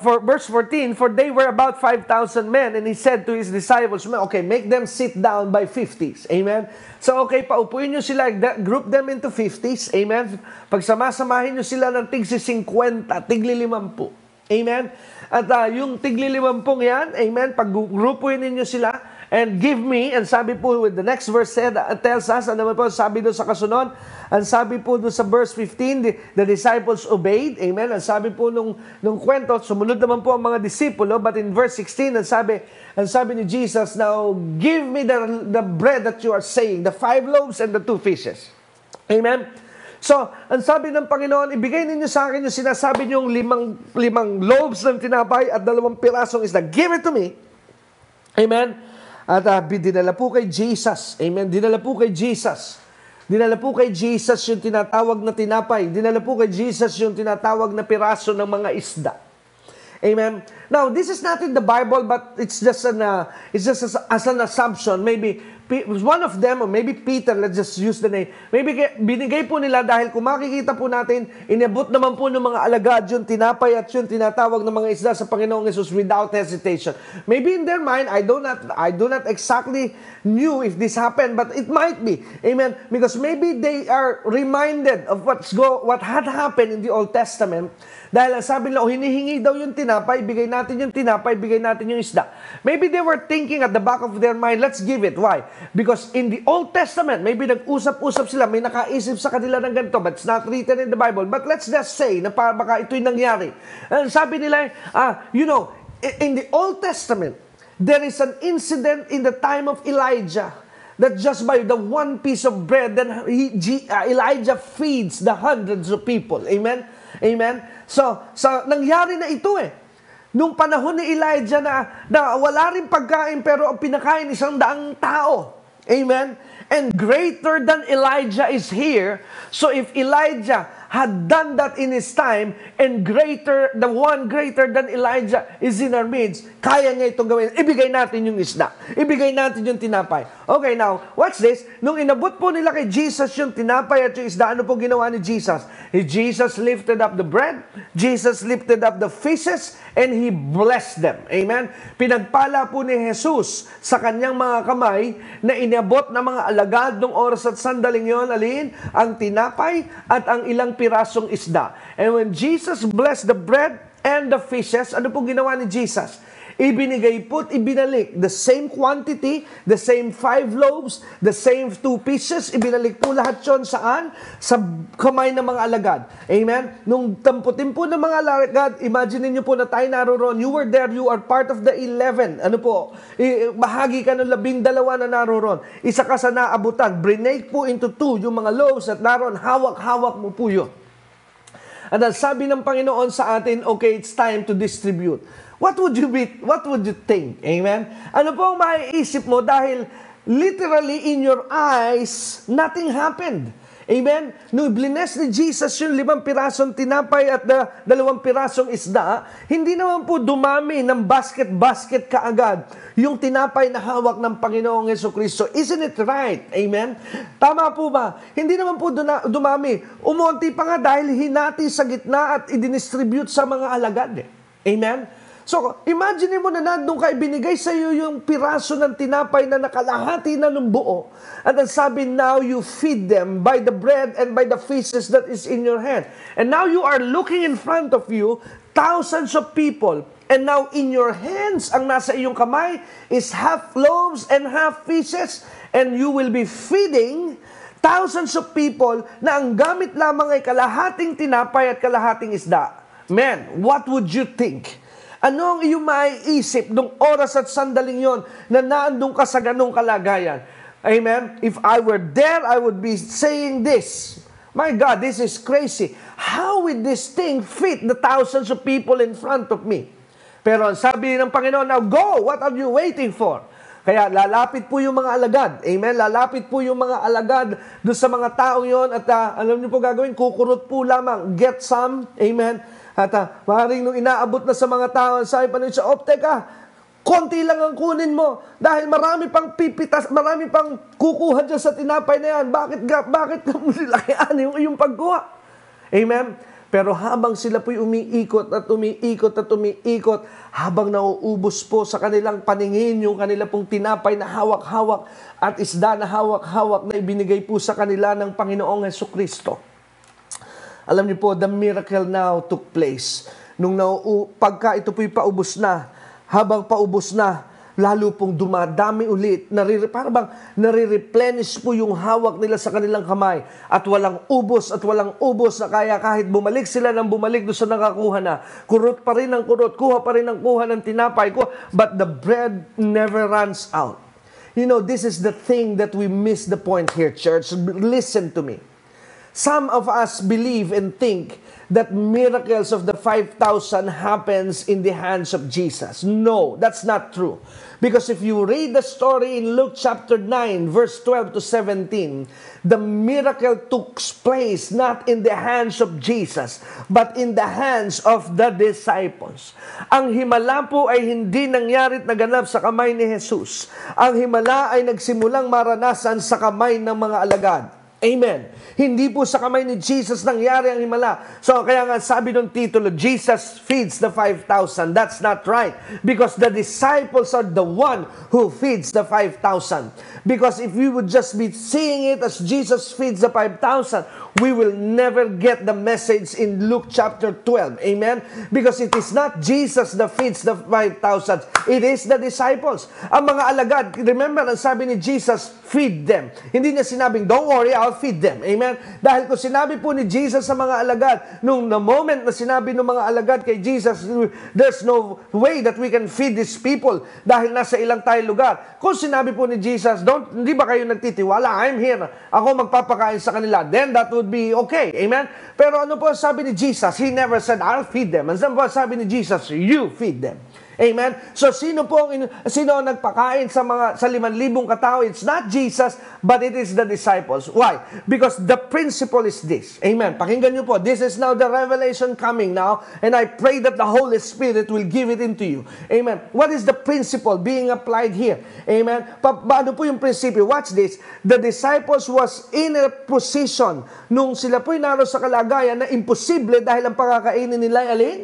for verse 14, for they were about 5,000 men, and he said to his disciples, okay, make them sit down by 50s. Amen? So, okay, paupuin niyo sila, group them into 50s. Amen? Pagsamasamahin niyo sila ng tigsi 50, tigli 50. Amen? At yung tigli 50 yan, amen, pag-grupuin ninyo sila, and give me, and sabi po with the next verse tells us, ano naman po sabi doon sa kasunod, ang sabi po doon sa verse 15, the disciples obeyed, amen, ang sabi po nung kwento, sumunod naman po ang mga disipulo, but in verse 16, ang sabi ni Jesus, now give me the bread that you are saying, the 5 loaves and the 2 fishes. Amen? So, ang sabi ng Panginoon, ibigay ninyo sa akin yung sinasabi niyong limang loaves ng tinapay at 2 pirasong isda. Give it to me. Amen? At dinala po kay Jesus. Amen? Dinala po kay Jesus. Dinala po kay Jesus yung tinatawag na tinapay. Dinala po kay Jesus yung tinatawag na piraso ng mga isda. Amen? Now, this is not in the Bible, but it's just as an assumption. Maybe one of them, or maybe Peter, let's just use the name. Maybe binigay po nila dahil kung makikita po natin, inabot naman po ng mga alagad yung tinapay at yung tinatawag ng mga isda sa Panginoong Jesus without hesitation. Maybe in their mind, I do not exactly knew if this happened, but it might be. Amen? Because maybe they are reminded of what had happened in the Old Testament. Dahil sabi nila, hinihingi daw yung tinapay, bigay natin yung tinapay, bigay natin yung isda. Maybe they were thinking at the back of their mind, let's give it. Why? Because in the Old Testament, maybe nag-usap-usap sila, may nakaisip sa kanila ng ganito, but it's not written in the Bible. But let's just say na baka ito'y nangyari. And sabi nila, in the Old Testament, there is an incident in the time of Elijah that just by the 1 piece of bread, then Elijah feeds the hundreds of people. Amen? Amen? So nangyari na ito Nung panahon ni Elijah na wala rin pagkain pero ang pinakain 100 tao. Amen? And greater than Elijah is here. So if Elijah had done that in his time, and the one greater than Elijah is in our midst, kaya niya itong gawin. Ibigay natin yung isda. Ibigay natin yung tinapay. Okay, now, watch this. Nung inabot po nila kay Jesus yung tinapay at yung isda, ano po ginawa ni Jesus? Jesus lifted up the bread, Jesus lifted up the fishes, and He blessed them. Amen? Pinagpala po ni Jesus sa kanyang mga kamay na inabot na mga alagad ng oras at sandaling yon, alin? Ang tinapay at ang ilang pirasong isda. And when Jesus blessed the bread and the fishes, ano po ginawa ni Jesus? Ibinigay po't ibinalik. The same quantity, the same 5 loaves, the same 2 pieces, ibinalik po lahat yon saan? Sa kamay ng mga alagad. Amen? Nung tamputin po ng mga alagad, imagine niyo po na tayo naroon. You were there, you are part of the 11. Ano po? Bahagi ka ng 12 na naroon. Isa ka sa naabutan. Brinake po into 2 yung mga loaves at naroon, hawak-hawak mo po yun. At sabi ng Panginoon sa atin, okay, it's time to distribute. What would you think? Amen? Ano po ang maiisip mo dahil literally in your eyes, nothing happened. Amen? Nung blines ni Jesus yung 5 pirasong tinapay at 2 pirasong isda, hindi naman po dumami ng basket-basket kaagad yung tinapay na hawak ng Panginoong Jesucristo. Isn't it right? Amen? Tama po ba? Hindi naman po dumami. Umunti pa nga dahil hinati sa gitna at i-distribute sa mga alagad. Amen? So, imagine mo na nandun ka, ibinigay sa iyo yung piraso ng tinapay na nakalahati na ng buo. At ang sabi, now you feed them by the bread and by the fishes that is in your hand. And now you are looking in front of you, thousands of people. And now in your hands, ang nasa iyong kamay is half loaves and half fishes. And you will be feeding thousands of people na ang gamit lamang ay kalahating tinapay at kalahating isda. Man, what would you think? Ano ang iyong maiisip nung oras at sandaling yon na naandun ka sa ganong kalagayan? Amen? If I were there, I would be saying this. My God, this is crazy. How would this thing fit the thousands of people in front of me? Pero sabi ng Panginoon, now go! What are you waiting for? Kaya lalapit po yung mga alagad. Amen? Lalapit po yung mga alagad doon sa mga taong yon at alam niyo po gagawin, kukurot po lamang. Get some. Amen? At maaaring nung inaabot na sa mga tao, sabi pa nila, teka, konti lang ang kunin mo dahil marami pang pipitas, marami pang kukuha dyan sa tinapay na yan. Bakit mo nilakihan yung pagkuha? Amen? Pero habang sila po'y umiikot at umiikot at umiikot, habang nauubos po sa kanilang paningin yung kanila pong tinapay na hawak-hawak at isda na hawak-hawak na ibinigay po sa kanila ng Panginoong Jesucristo. Alam niyo po, the miracle now took place. Pagka ito po'y paubos na, habang paubos na, lalo pong dumadami ulit. Parang nare-replenish po yung hawak nila sa kanilang kamay. At walang ubos na kaya kahit bumalik sila ng bumalik doon sa nakakuha na. Kurot pa rin ang kurot, kuha pa rin ang kuha ng tinapay ko. But the bread never runs out. You know, this is the thing that we miss the point here, church. Listen to me. Some of us believe and think that miracles of the 5,000 happens in the hands of Jesus. No, that's not true. Because if you read the story in Luke chapter 9, verse 12 to 17, the miracle took place not in the hands of Jesus, but in the hands of the disciples. Ang himala po ay hindi nangyari't naganap sa kamay ni Jesus. Ang himala ay nagsimulang maranasan sa kamay ng mga alagad. Amen. Hindi po sa kamay ni Jesus nangyari ang himala. So kaya nga sabi ng titulo, Jesus feeds the 5,000. That's not right. Because the disciples are the one who feeds the 5,000. Because if we would just be seeing it as Jesus feeds the 5,000, we will never get the message in Luke chapter 12. Amen? Because it is not Jesus that feeds the 5,000. It is the disciples. Ang mga alagad, remember, ang sabi ni Jesus, feed them. Hindi niya sinabing, don't worry, I'll feed them. Amen? Dahil kung sinabi po ni Jesus sa mga alagad, nung the moment na sinabi ng mga alagad kay Jesus, there's no way that we can feed these people dahil nasa ilang tayo lugar. Kung sinabi po ni Jesus, hindi ba kayo nagtitiwala? I'm here. Ako magpapakain sa kanila. Then that would be okay. Amen? Pero ano po sabi ni Jesus? He never said, I'll feed them. Ano po sabi ni Jesus? You feed them. Amen? So sino ang nagpakain sa 5,000 katao? It's not Jesus, but it is the disciples. Why? Because the principle is this. Amen. Pakinggan niyo po. This is now the revelation coming now, and I pray that the Holy Spirit will give it into you. Amen. What is the principle being applied here? Amen. Paano po yung prinsipyo? Watch this. The disciples was in a position nung sila po'y naroon sa kalagayan na imposible dahil ang pakakainin nila ay alin?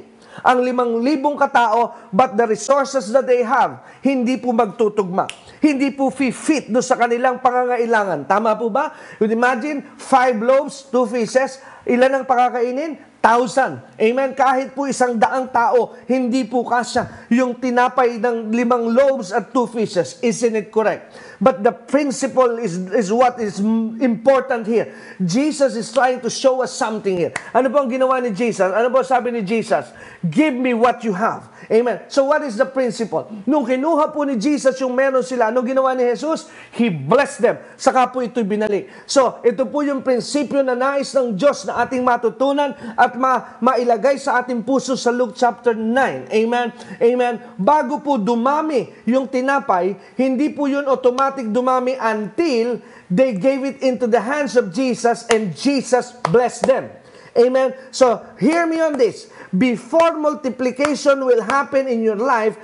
Ang 5,000 katao, but the resources that they have, hindi po magtutugma. Hindi po fit do sa kanilang pangangailangan. Tama po ba? You imagine, 5 loaves, 2 fishes, ilan ang pakakainin? Amen? Kahit po 100 tao, hindi po kasya yung tinapay ng 5 loaves at 2 fishes. Isn't it correct? But the principle is what is important here. Jesus is trying to show us something here. Ano po ang ginawa ni Jesus? Ano po sabi ni Jesus? Give me what you have. Amen. So what is the principle? Nung kinuha po ni Jesus yung meron sila, ano ginawa ni Jesus? He blessed them. Saka po ito'y binalik. So, ito po yung prinsipyo na nais ng Diyos na ating matutunan at mailagay sa ating puso sa Luke chapter 9. Amen? Amen? Bago po dumami yung tinapay, hindi po yun automatic dumami until they gave it into the hands of Jesus and Jesus blessed them. Amen? So, hear me on this. Before multiplication will happen in your life,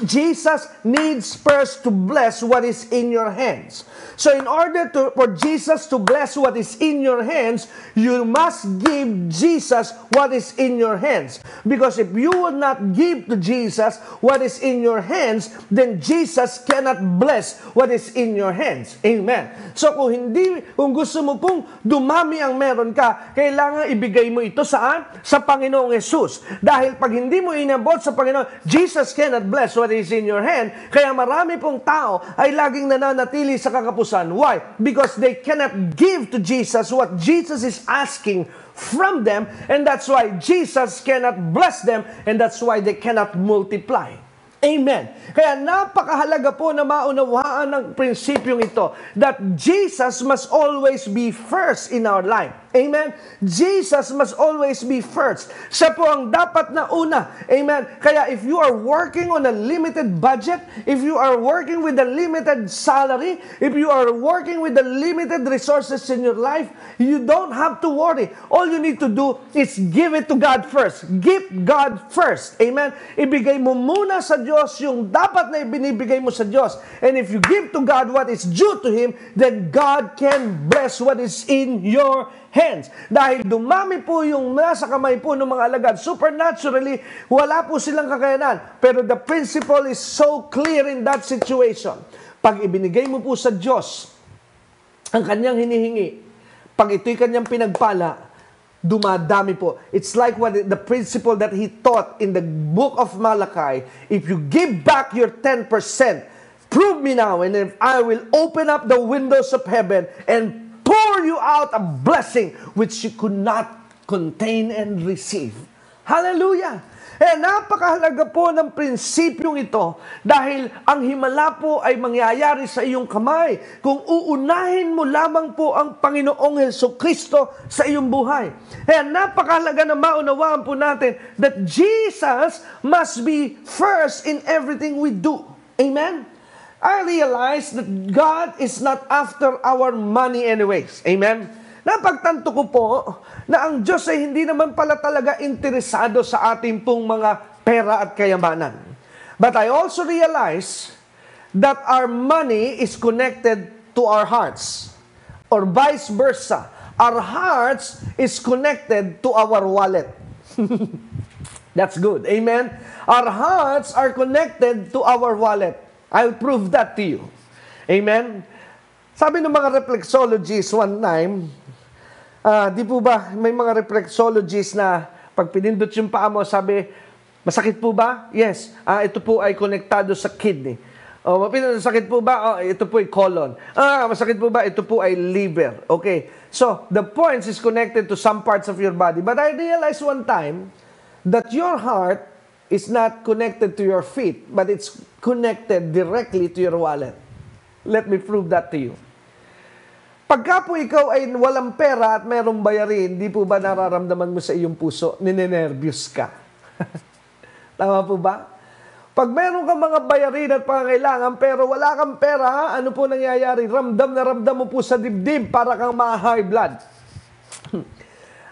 Jesus needs first to bless what is in your hands. So in order for Jesus to bless what is in your hands, you must give Jesus what is in your hands. Because if you will not give to Jesus what is in your hands, then Jesus cannot bless what is in your hands. Amen. So kung gusto mo pong dumami ang meron ka, kailangan ibigay mo ito saan? Sa Panginoong Jesus. Dahil pag hindi mo inabot sa Panginoon, Jesus cannot bless what is in your hand. Kaya marami pong tao ay laging nananatili sa kakapusan. Why? Because they cannot give to Jesus what Jesus is asking from them, and that's why Jesus cannot bless them, and that's why they cannot multiply. Amen. Kaya napakahalaga po na maunawaan ng prinsipyong ito that Jesus must always be first in our life. Amen? Jesus must always be first. Siya po ang dapat na una. Amen? Kaya if you are working on a limited budget, if you are working with a limited salary, if you are working with the limited resources in your life, you don't have to worry. All you need to do is give it to God first. Give God first. Amen? Ibigay mo muna sa Diyos yung dapat na ibinibigay mo sa Diyos. And if you give to God what is due to Him, then God can bless what is in your hands. Dahil dumami po yung nasa kamay po ng mga alagad. Supernaturally, wala po silang kakayanan. Pero the principle is so clear in that situation. Pag ibinigay mo po sa Diyos ang kanyang hinihingi, pag ito'y kanyang pinagpala, dumadami po. It's like what the principle that He taught in the book of Malachi. If you give back your 10%, prove me now, and if I will open up the windows of heaven and pour you out a blessing which you could not contain and receive. Hallelujah! Napakahalaga po ng prinsipyong ito dahil ang himala po ay mangyayari sa iyong kamay kung uunahin mo lamang po ang Panginoong Jesucristo sa iyong buhay. Napakahalaga na maunawaan po natin that Jesus must be first in everything we do. Amen? I realize that God is not after our money anyways. Amen? Napagtanto ko po na ang Diyos ay hindi naman pala talaga interesado sa ating pong mga pera at kayamanan. But I also realize that our money is connected to our hearts. Or vice versa. Our hearts is connected to our wallet. That's good. Amen? Our hearts are connected to our wallet. I'll prove that to you. Amen? Sabi ng mga reflexologists one time, di po ba, may mga reflexologists na pag pinindot yung paa mo, sabi, masakit po ba? Yes. Ito po ay konektado sa kidney. Masakit po ba? Ito po ay colon. Masakit po ba? Ito po ay liver. Okay. So, the points is connected to some parts of your body. But I realized one time that your heart is not connected to your feet, but it's connected directly to your wallet. Let me prove that to you. Pagka po ikaw ay walang pera at merong bayarin, di po ba nararamdaman mo sa iyong puso, ninenervyos ka? Tama po ba? Pag meron kang mga bayarin at pangangailangan pero wala kang pera, ano po nangyayari? Ramdam na ramdam mo po sa dibdib para kang ma-high blood.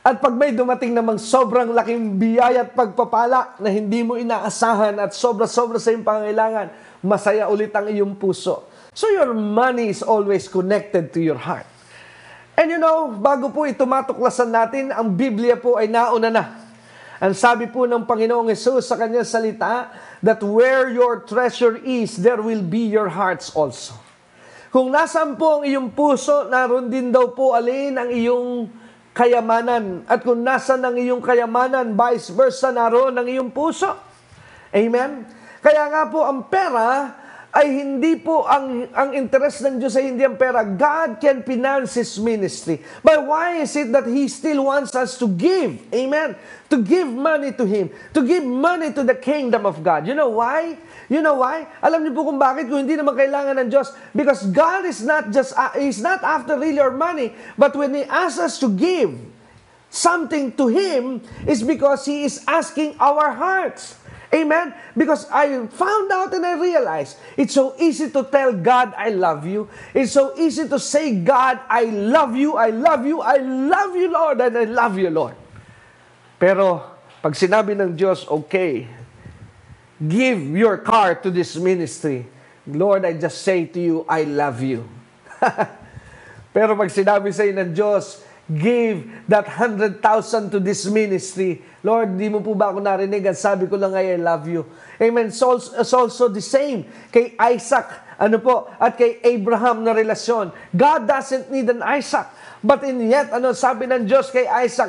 At pag may dumating namang sobrang laking biyaya at pagpapala na hindi mo inaasahan at sobra-sobra sa iyong pangangailangan, masaya ulit ang iyong puso. So your money is always connected to your heart. And you know, bago po ito matuklasan natin, ang Biblia po ay nauna na. Ang sabi po ng Panginoong Hesus sa kanyang salita, that where your treasure is, there will be your hearts also. Kung nasaan po ang iyong puso, naroon din daw po alin ang iyong kayamanan. At kung nasa ng iyong kayamanan, vice versa, naroon ang iyong puso. Amen? Kaya nga po, ang pera ay hindi po ang interest ng Diyos ay hindi ang pera. God can finance His ministry. But why is it that He still wants us to give? Amen? To give money to Him. To give money to the kingdom of God. You know why? You know why? Alam niyo po kung bakit? Kung hindi naman kailangan ng Diyos. Because God is not just, He's not after really our money. But when He asks us to give something to Him, is because He is asking our hearts. Amen? Because I found out and I realized it's so easy to tell God, I love you. It's so easy to say, God, I love you, I love you, I love you, Lord, and I love you, Lord. Pero, pag sinabi ng Diyos, okay, give your car to this ministry. Lord, I just say to you, I love you. Pero pag sinabi sa'yo ng Diyos, give that 100,000 to this ministry. Lord, di mo po ba ako narinig? At sabi ko lang ay, I love you. Amen. It's also the same kay Isaac, at kay Abraham na relasyon. God doesn't need an Isaac. But in yet, sabi ng Diyos kay Isaac,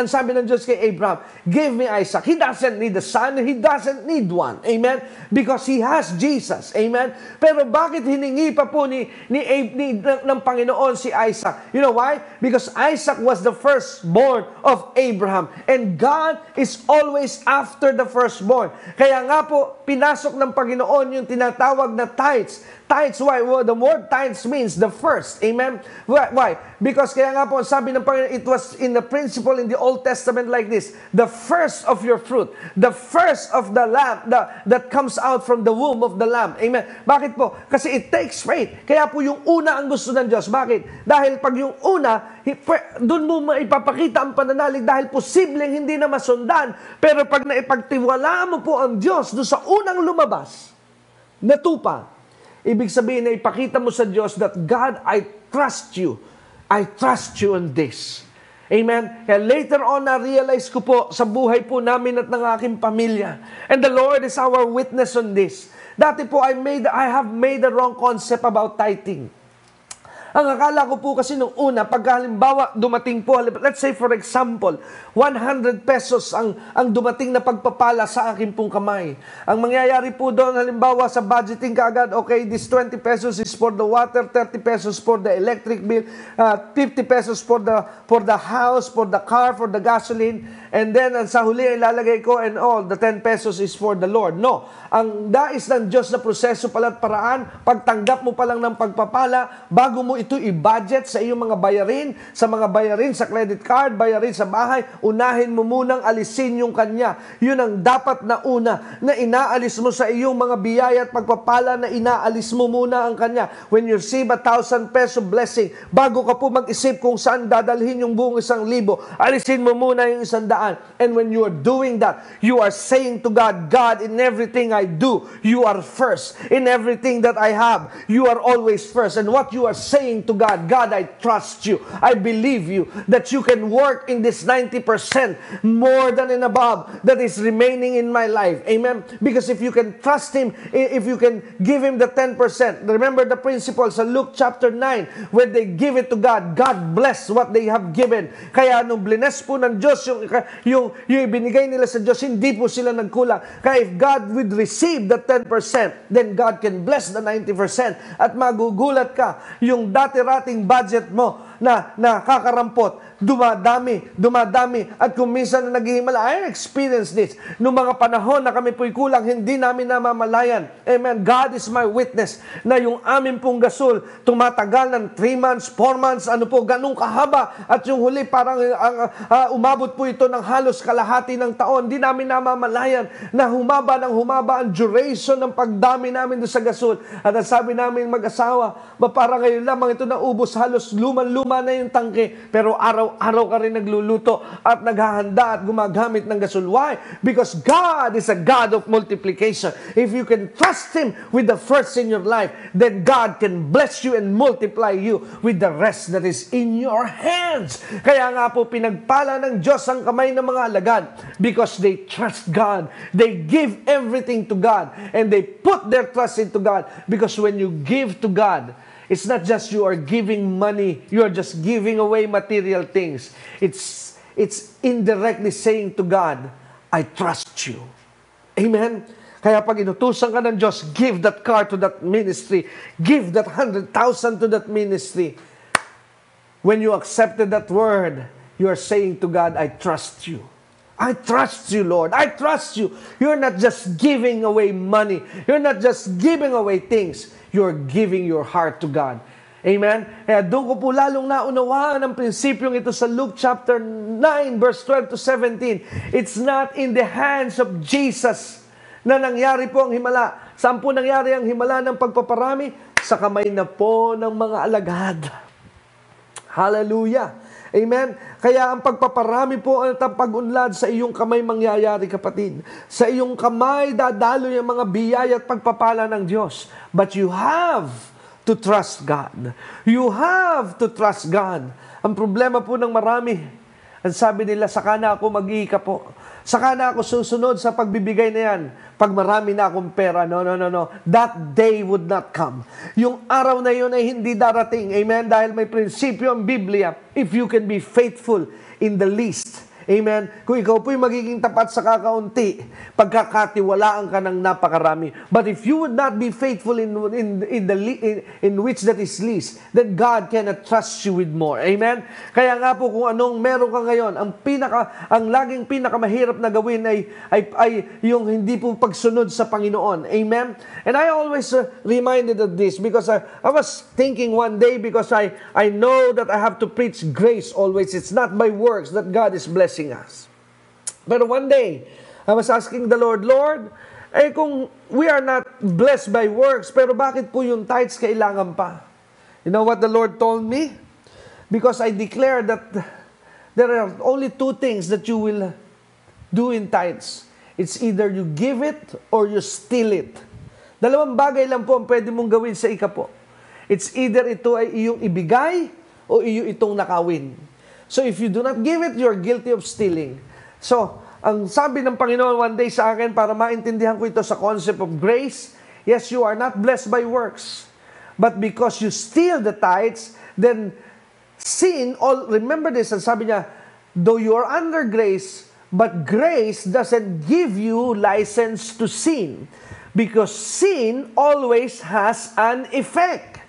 sabi ng Diyos kay Abraham, give me Isaac. He doesn't need a son. He doesn't need one. Amen? Because he has Jesus. Amen? Pero bakit hiningi pa po ng Panginoon si Isaac? You know why? Because Isaac was the firstborn of Abraham. And God is always after the firstborn. Kaya nga po, pinasok ng Panginoon yung tinatawag na tithes. Tithes, why? Well, the word tithes means the first. Amen? Why? Because kaya nga po, sabi ng Panginoon, it was in the principle in the Old Testament like this, the first of your fruit, the first of the lamb that comes out from the womb of the lamb. Amen? Bakit po? Kasi it takes faith. Kaya po yung una ang gusto ng Diyos. Bakit? Dahil pag yung una, doon mo maipapakita ang pananalig dahil posibleng hindi na masundan. Pero pag naipagtiwalaan mo po ang Diyos doon sa unang lumabas, na tupa, ibig sabihin na ipakita mo sa Diyos that God, I trust you. I trust you in this. Amen? Kaya later on, na-realize ko po sa buhay po namin at ng aking pamilya. And the Lord is our witness on this. Dati po, I have made the wrong concept about tithing. Ang akala ko po kasi nung una, pag halimbawa dumating po, let's say for example, 100 pesos ang dumating na pagpapala sa akin pong kamay. Ang mangyayari po doon, halimbawa sa budgeting kaagad, okay, this 20 pesos is for the water, 30 pesos for the electric bill, 50 pesos for the house, for the car, for the gasoline, and then sa huli ay lalagay ko and all, the 10 pesos is for the Lord. No, ang dais ng Diyos na proseso pala at paraan, pagtanggap mo pa lang ng pagpapala, bago mo ito i-budget sa iyong mga bayarin, sa credit card, bayarin sa bahay, unahin mo munang alisin yung kanya. Yun ang dapat na una, na inaalis mo sa iyong mga biyaya at pagpapala, na inaalis mo muna ang kanya. When you receive 1,000 peso blessing, bago ka po mag-isip kung saan dadalhin yung buong 1,000, alisin mo muna yung 100. And when you are doing that, you are saying to God, God, in everything I do, you are first. In everything that I have, you are always first. And what you are saying to God, God, I trust you. I believe you that you can work in this 90% more than and above that is remaining in my life. Amen? Because if you can trust Him, if you can give Him the 10%, remember the principle sa Luke chapter 9, when they give it to God, God bless what they have given. Kaya nung bless po ng Diyos yung ibinigay nila sa Diyos, hindi po sila nagkulang. Kaya if God would receive the 10%, then God can bless the 90%. At magugulat ka, yung dati-rating budget mo na kakarampot, dumadami, at kung minsan na naghihimala, I experience this. Noong mga panahon na kami po'y kulang, hindi namin namamalayan. Amen. God is my witness na yung amin pong gasol, tumatagal ng 3 months, 4 months, ganun kahaba, at yung huli parang umabot po ito ng halos kalahati ng taon. Hindi namin namamalayan na humaba ang duration ng pagdami namin doon sa gasol. At sabi namin mag-asawa, parang ngayon lamang ito naubos, halos luman-luma na yung tangke, pero araw ka rin nagluluto at naghahanda at gumagamit ng gasol. Why? Because God is a God of multiplication. If you can trust Him with the first in your life, then God can bless you and multiply you with the rest that is in your hands. Kaya nga po pinagpala ng Diyos ang kamay ng mga alagad because they trust God. They give everything to God and they put their trust into God, because when you give to God, It's not just you are giving money, you are just giving away material things. It's indirectly saying to God, I trust you. Amen? Kaya pag inutusan ka ng Diyos, give that car to that ministry. Give that 100,000 to that ministry. When you accepted that word, you are saying to God, I trust you. I trust you, Lord. I trust you. You're not just giving away money. You're not just giving away things. You're giving your heart to God. Amen? Kaya doon ko po lalong naunawaan ang prinsipyong ito sa Luke chapter 9, verse 12 to 17. It's not in the hands of Jesus na nangyari po ang himala. Saan po nangyari ang himala ng pagpaparami? Sa kamay na po ng mga alagad. Hallelujah. Amen? Kaya ang pagpaparami po at ang pag-unlad sa iyong kamay mangyayari, kapatid. Sa iyong kamay dadaloy ang mga biyaya at pagpapala ng Diyos. But you have to trust God. You have to trust God. Ang problema po ng marami, ang sabi nila, saka na ako mag-iika po. Saka na ako susunod sa pagbibigay na yan. Pag marami na akong pera, no. That day would not come. Yung araw na yun ay hindi darating. Amen? Dahil may prinsipyo ang Biblia. If you can be faithful in the least, amen? Kung ikaw po'y magiging tapat sa kakaunti, pagkakatiwalaan ka ng napakarami. But if you would not be faithful in which that is least, then God cannot trust you with more. Amen? Kaya nga po kung anong meron ka ngayon, ang laging pinakamahirap na gawin ay yung hindi po pagsunod sa Panginoon. Amen? And I always reminded of this because I was thinking one day, because I know that I have to preach grace always. It's not by works that God is blessing us. But one day, I was asking the Lord, kung we are not blessed by works, pero bakit po yung tithes kailangan pa? You know what the Lord told me? Because I declare that there are only two things that you will do in tithes. It's either you give it or you steal it. Dalawang bagay lang po ang pwede mong gawin sa ikapo. It's either ito ay iyong ibigay o iyong itong nakawin. So if you do not give it, you're guilty of stealing. So, ang sabi ng Panginoon one day sa akin, para maintindihan ko ito sa concept of grace, yes, you are not blessed by works. But because you steal the tithes, then remember this, ang sabi niya, though you are under grace, but grace doesn't give you license to sin. Because sin always has an effect.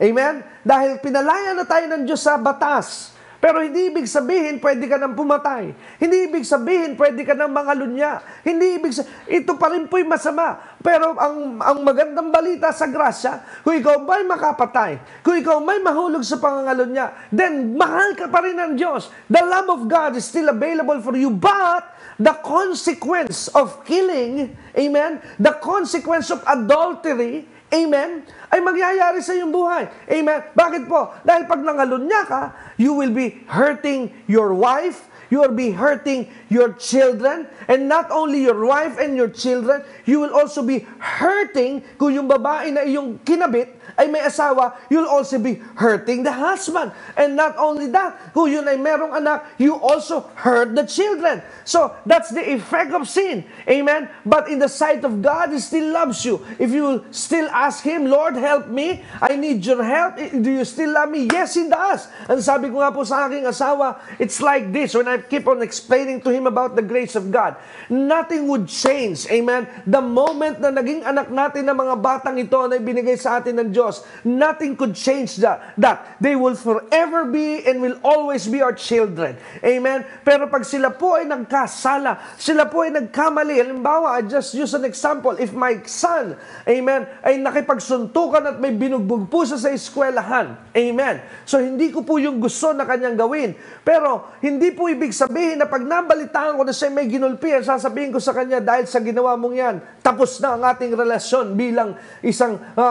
Amen? Dahil pinalaya na tayo ng Diyos sa batas. Pero hindi ibig sabihin, pwede ka nang pumatay. Hindi ibig sabihin, pwede ka nang mangalunya. Hindi ibig sabihin, ito pa rin po'y masama. Pero ang magandang balita sa grasya, kung ikaw may makapatay, kung ikaw may mahulog sa pangangalunya, then mahal ka pa rin ng Diyos. The love of God is still available for you, but the consequence of killing, amen, the consequence of adultery, amen, ay magyayari sa iyong buhay. Amen. Bakit po? Dahil pag nangalunya ka, you will be hurting your wife, you will be hurting your children, and not only your wife and your children, you will also be hurting kung yung babae na iyong kinabit ay may asawa, you'll also be hurting the husband. And not only that, kung yun ay merong anak, you also hurt the children. So, that's the effect of sin. Amen? But in the sight of God, He still loves you. If you will still ask Him, Lord, help me. I need your help. Do you still love me? Yes, He does. And sabi ko nga po sa aking asawa, it's like this. When I keep on explaining to him about the grace of God, nothing would change. Amen? The moment na naging anak natin ng mga batang ito na ibinigay sa atin ng Diyos, nothing could change that. They will forever be and will always be our children. Amen? Pero pag sila po ay nagkasala, sila po ay nagkamali, halimbawa, I just use an example, if my son, amen, ay nakipagsuntukan at may binugbog po siya sa eskwelahan, amen, so hindi ko po yung gusto na kanyang gawin, pero hindi po ibig sabihin na pag nabalitaan ko na siya may ginulpihan, sasabihin ko sa kanya, dahil sa ginawa mong yan, tapos na ang ating relasyon bilang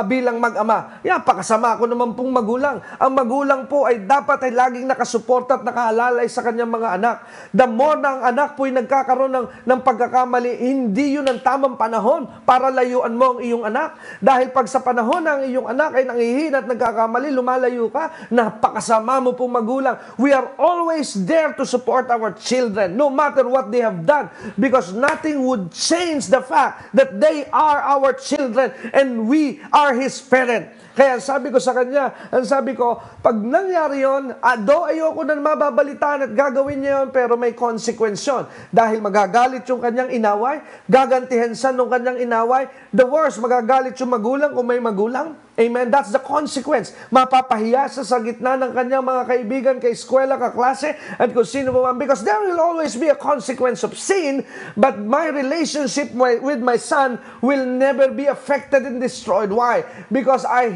bilang mag-ama. Yan, pakasama ko naman pong magulang. Ang magulang po ay dapat ay laging nakasuporta at nakaalalay sa kanyang mga anak. The more na ang anak po ay nagkakaroon ng pagkakamali, hindi yun ang tamang panahon para layuan mo ang iyong anak. Dahil pag sa panahon ng iyong anak ay nangihina at nagkakamali, lumalayo ka, napakasama mo pong magulang. We are always there to support our children, no matter what they have done, because nothing would change the fact that they are our children and we are His parent. Kaya sabi ko sa kanya, sabi ko, pag nangyari yun, ayoko na mababalitaan at gagawin niya yun, pero may consequence yun. Dahil magagalit yung kanyang inaway, gagantihan siya nung kanyang inaway. The worst, magagalit yung magulang kung may magulang. Amen? That's the consequence. Mapapahiya siya sa gitna ng kanyang mga kaibigan, ka-eskwela, ka-klase, at kung sino ba man. Because there will always be a consequence of sin, but my relationship with my son will never be affected and destroyed. Why? Because I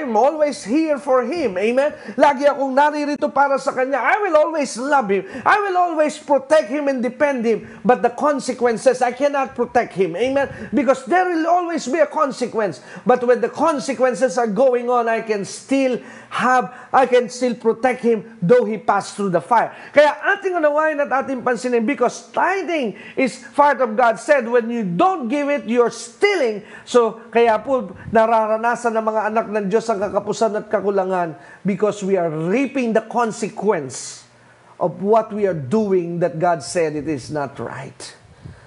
am always here for him. Amen? Lagi akong naririto para sa kanya. I will always love him. I will always protect him and defend him. But the consequences, I cannot protect him. Amen? Because there will always be a consequence. But when the consequences are going on, I can still protect him though he passed through the fire. Kaya ating unawain at ating pansinin, because tithing is part of God said, when you don't give it, you're stealing. So, kaya po, nararanasan ng mga anak ng Diyos ang kakapusan at kakulangan because we are reaping the consequence of what we are doing that God said it is not right.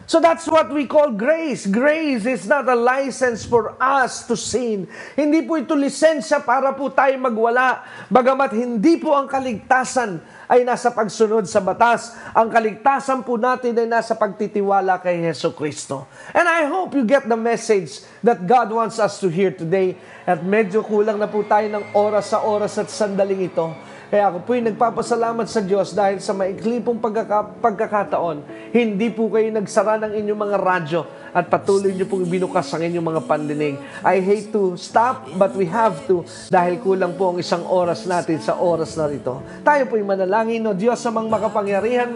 So that's what we call grace. Grace is not a license for us to sin. Hindi po ito lisensya para po tayo magwala. Bagamat hindi po ang kaligtasan ay nasa pagsunod sa batas. Ang kaligtasan po natin ay nasa pagtitiwala kay Hesus Kristo. And I hope you get the message that God wants us to hear today. At medyo kulang na po tayo ng oras sa oras at sandaling ito. Kaya ako po'y nagpapasalamat sa Diyos dahil sa maikli pong pagkakataon, hindi po kayo nagsara ng inyong mga radyo at patuloy niyo pong binukas ang inyong mga pandinig. I hate to stop, but we have to dahil kulang po ang isang oras natin sa oras na rito. Tayo po'y manalangin, o Diyos amang makapangyarihan,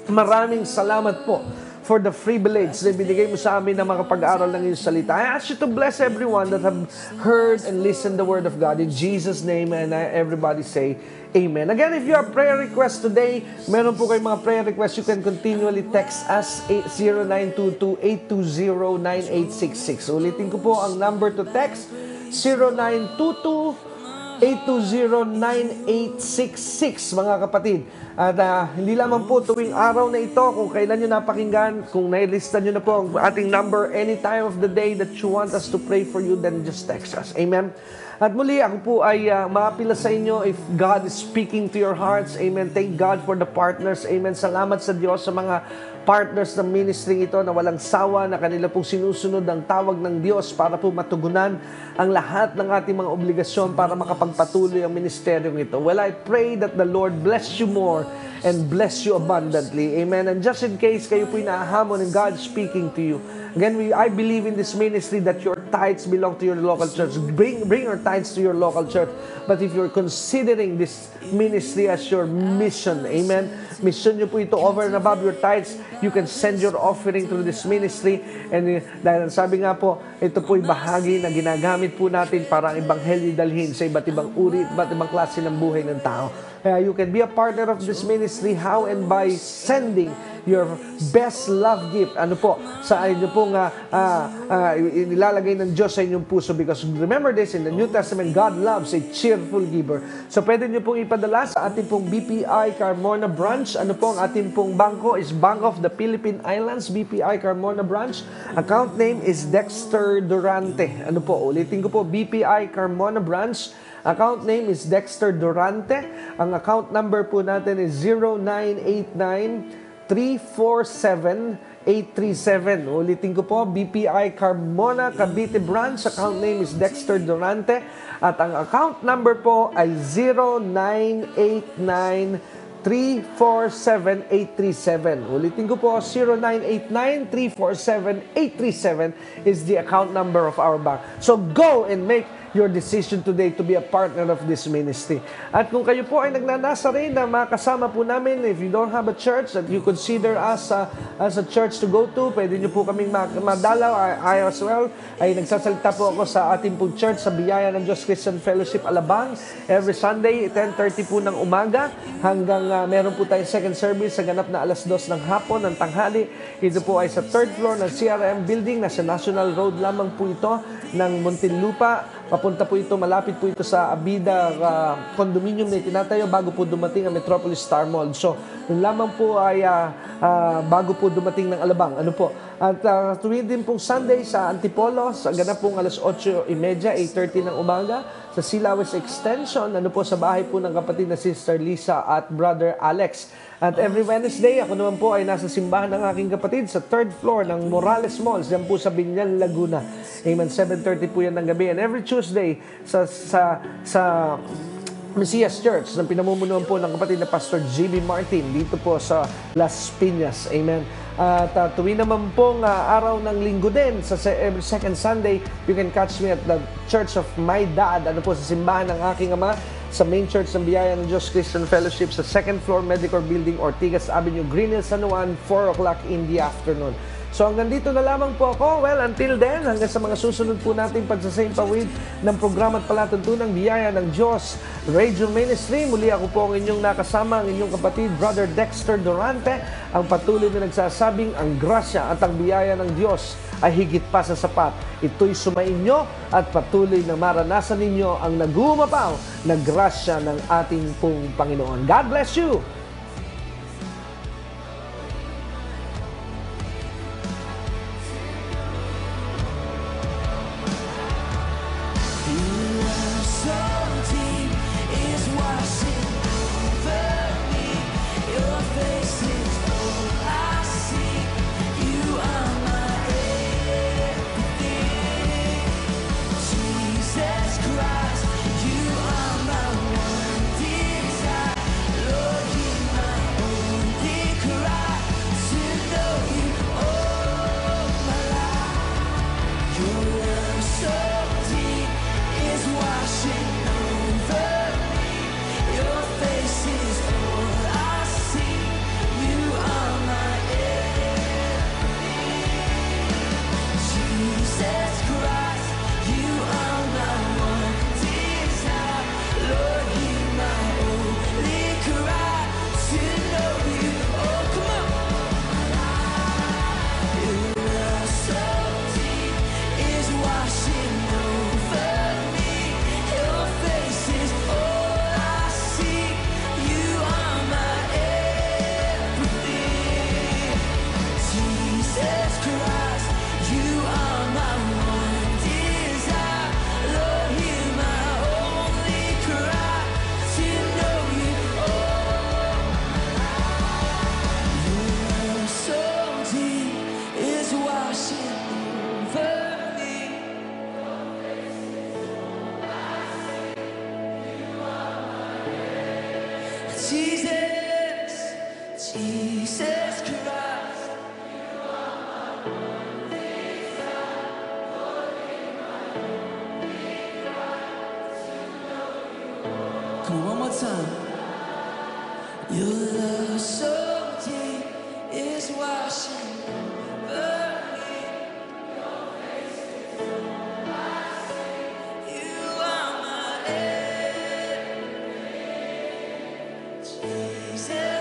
maraming salamat po for the privilege na binigay mo sa amin na makapag-aral ng iyong salita. I ask you to bless everyone that have heard and listened the word of God. In Jesus' name, and everybody say, Amen. Again, if you have prayer requests today, meron po kayong mga prayer requests, you can continually text us 0922-820-9866. Ulitin ko po ang number to text, 0922-820-9866, mga kapatid. At hindi lamang po tuwing araw na ito, kung kailan nyo napakinggan, kung nailista nyo na po ang ating number any time of the day that you want us to pray for you, then just text us. Amen. At muli, ako po ay maapila sa inyo if God is speaking to your hearts. Amen. Thank God for the partners. Amen. Salamat sa Diyos sa mga partners ng ministry ito na walang sawa, na kanila pong sinusunod ang tawag ng Diyos para po matugunan ang lahat ng ating mga obligasyon para makapagpatuloy ang ministeryong ito. Well, I pray that the Lord bless you more and bless you abundantly. Amen. And just in case kayo po inahamon and God speaking to you, again, I believe in this ministry that your tithes belong to your local church. Bring your tithes to your local church. But if you're considering this ministry as your mission, amen, mission nyo po ito over and above your tithes, you can send your offering to this ministry. And dahil sabi nga po, ito po'y bahagi na ginagamit po natin para ang ebanghelyo dalhin sa iba't ibang uri, iba't ibang klase ng buhay ng tao. Kaya you can be a partner of this ministry. How? And by sending your best love gift. Ano po? Sa inyo pong nilalagay ng Diyos sa inyong puso. Because remember this, in the New Testament, God loves a cheerful giver. So pwede nyo pong ipadala sa ating pong BPI Carmona Branch. Ano po ang ating pong bangko is Bank of the Philippine Islands, BPI Carmona Branch. Account name is Dexter Durante. Ano po? Ulitin ko po, BPI Carmona Branch. Account name is Dexter Durante. Ang account number po natin is 0989-347-837. Ulitin ko po, BPI Carmona Cavite Branch. Account name is Dexter Durante. At ang account number po ay 0989-347-837. Ulitin ko po, 0989-347-837 is the account number of our bank. So go and make your decision today to be a partner of this ministry. At kung kayo po ay nagnanasa rin na makasama po namin, if you don't have a church that you consider us as a church to go to, pwede nyo po kaming madalaw. I as well ay nagsasalita po ako sa ating pong church sa Biyaya ng Diyos Christian Fellowship Alabang. Every Sunday, 10:30 po ng umaga hanggang meron po tayong second service sa ganap na 2:00 ng hapon ng tanghali. Ito po ay sa third floor ng CRM building. Nasa National Road lamang po ito ng Muntinlupa. Papunta po ito, malapit po ito sa Abida condominium na itinatayo bago po dumating ang Metropolis Star Mall. So, yun lamang po ay bago po dumating ng Alabang. Ano po? At tuwing din pong Sunday sa Antipolo, sa ganap pong alas 8:30, 8:30 ng umaga, sa Silawes Extension, po sa bahay po ng kapatid na Sister Lisa at Brother Alex. At every Wednesday, ako naman po ay nasa simbahan ng aking kapatid sa 3rd floor ng Morales Malls, dyan po sa Binyan, Laguna. Amen, 7:30 po yan ng gabi. And every Tuesday, sa Mesias Church, na pinamumunuan po ng kapatid na Pastor J.B. Martin, dito po sa Las Piñas. Amen. At tuwing naman pong araw ng linggo din, every second Sunday, you can catch me at the Church of My Dad, po sa simbahan ng aking ama, sa main church ng Biyaya ng Diyos Christian Fellowship sa 2nd floor Medicor Building, Ortigas Avenue, Green Hills, San Juan, 4 o'clock in the afternoon. So hanggang dito na lamang po ako. Well, until then, hanggang sa mga susunod po natin pagsasampawid ng programa at palatuntunang Biyaya ng Diyos Radio Ministry. Muli ako po ang inyong nakasama, ang inyong kapatid, Brother Dexter Durante, ang patuloy na nagsasabing ang grasya at ang biyaya ng Diyos ay higit pa sa sapat. Ito'y sumainyo at patuloy na maranasan ninyo ang nagumapaw na grasya ng ating pong Panginoon. God bless you! Jesus Christ. Come on, one more time. Your love so deep is washing over me. You are my everything. Jesus.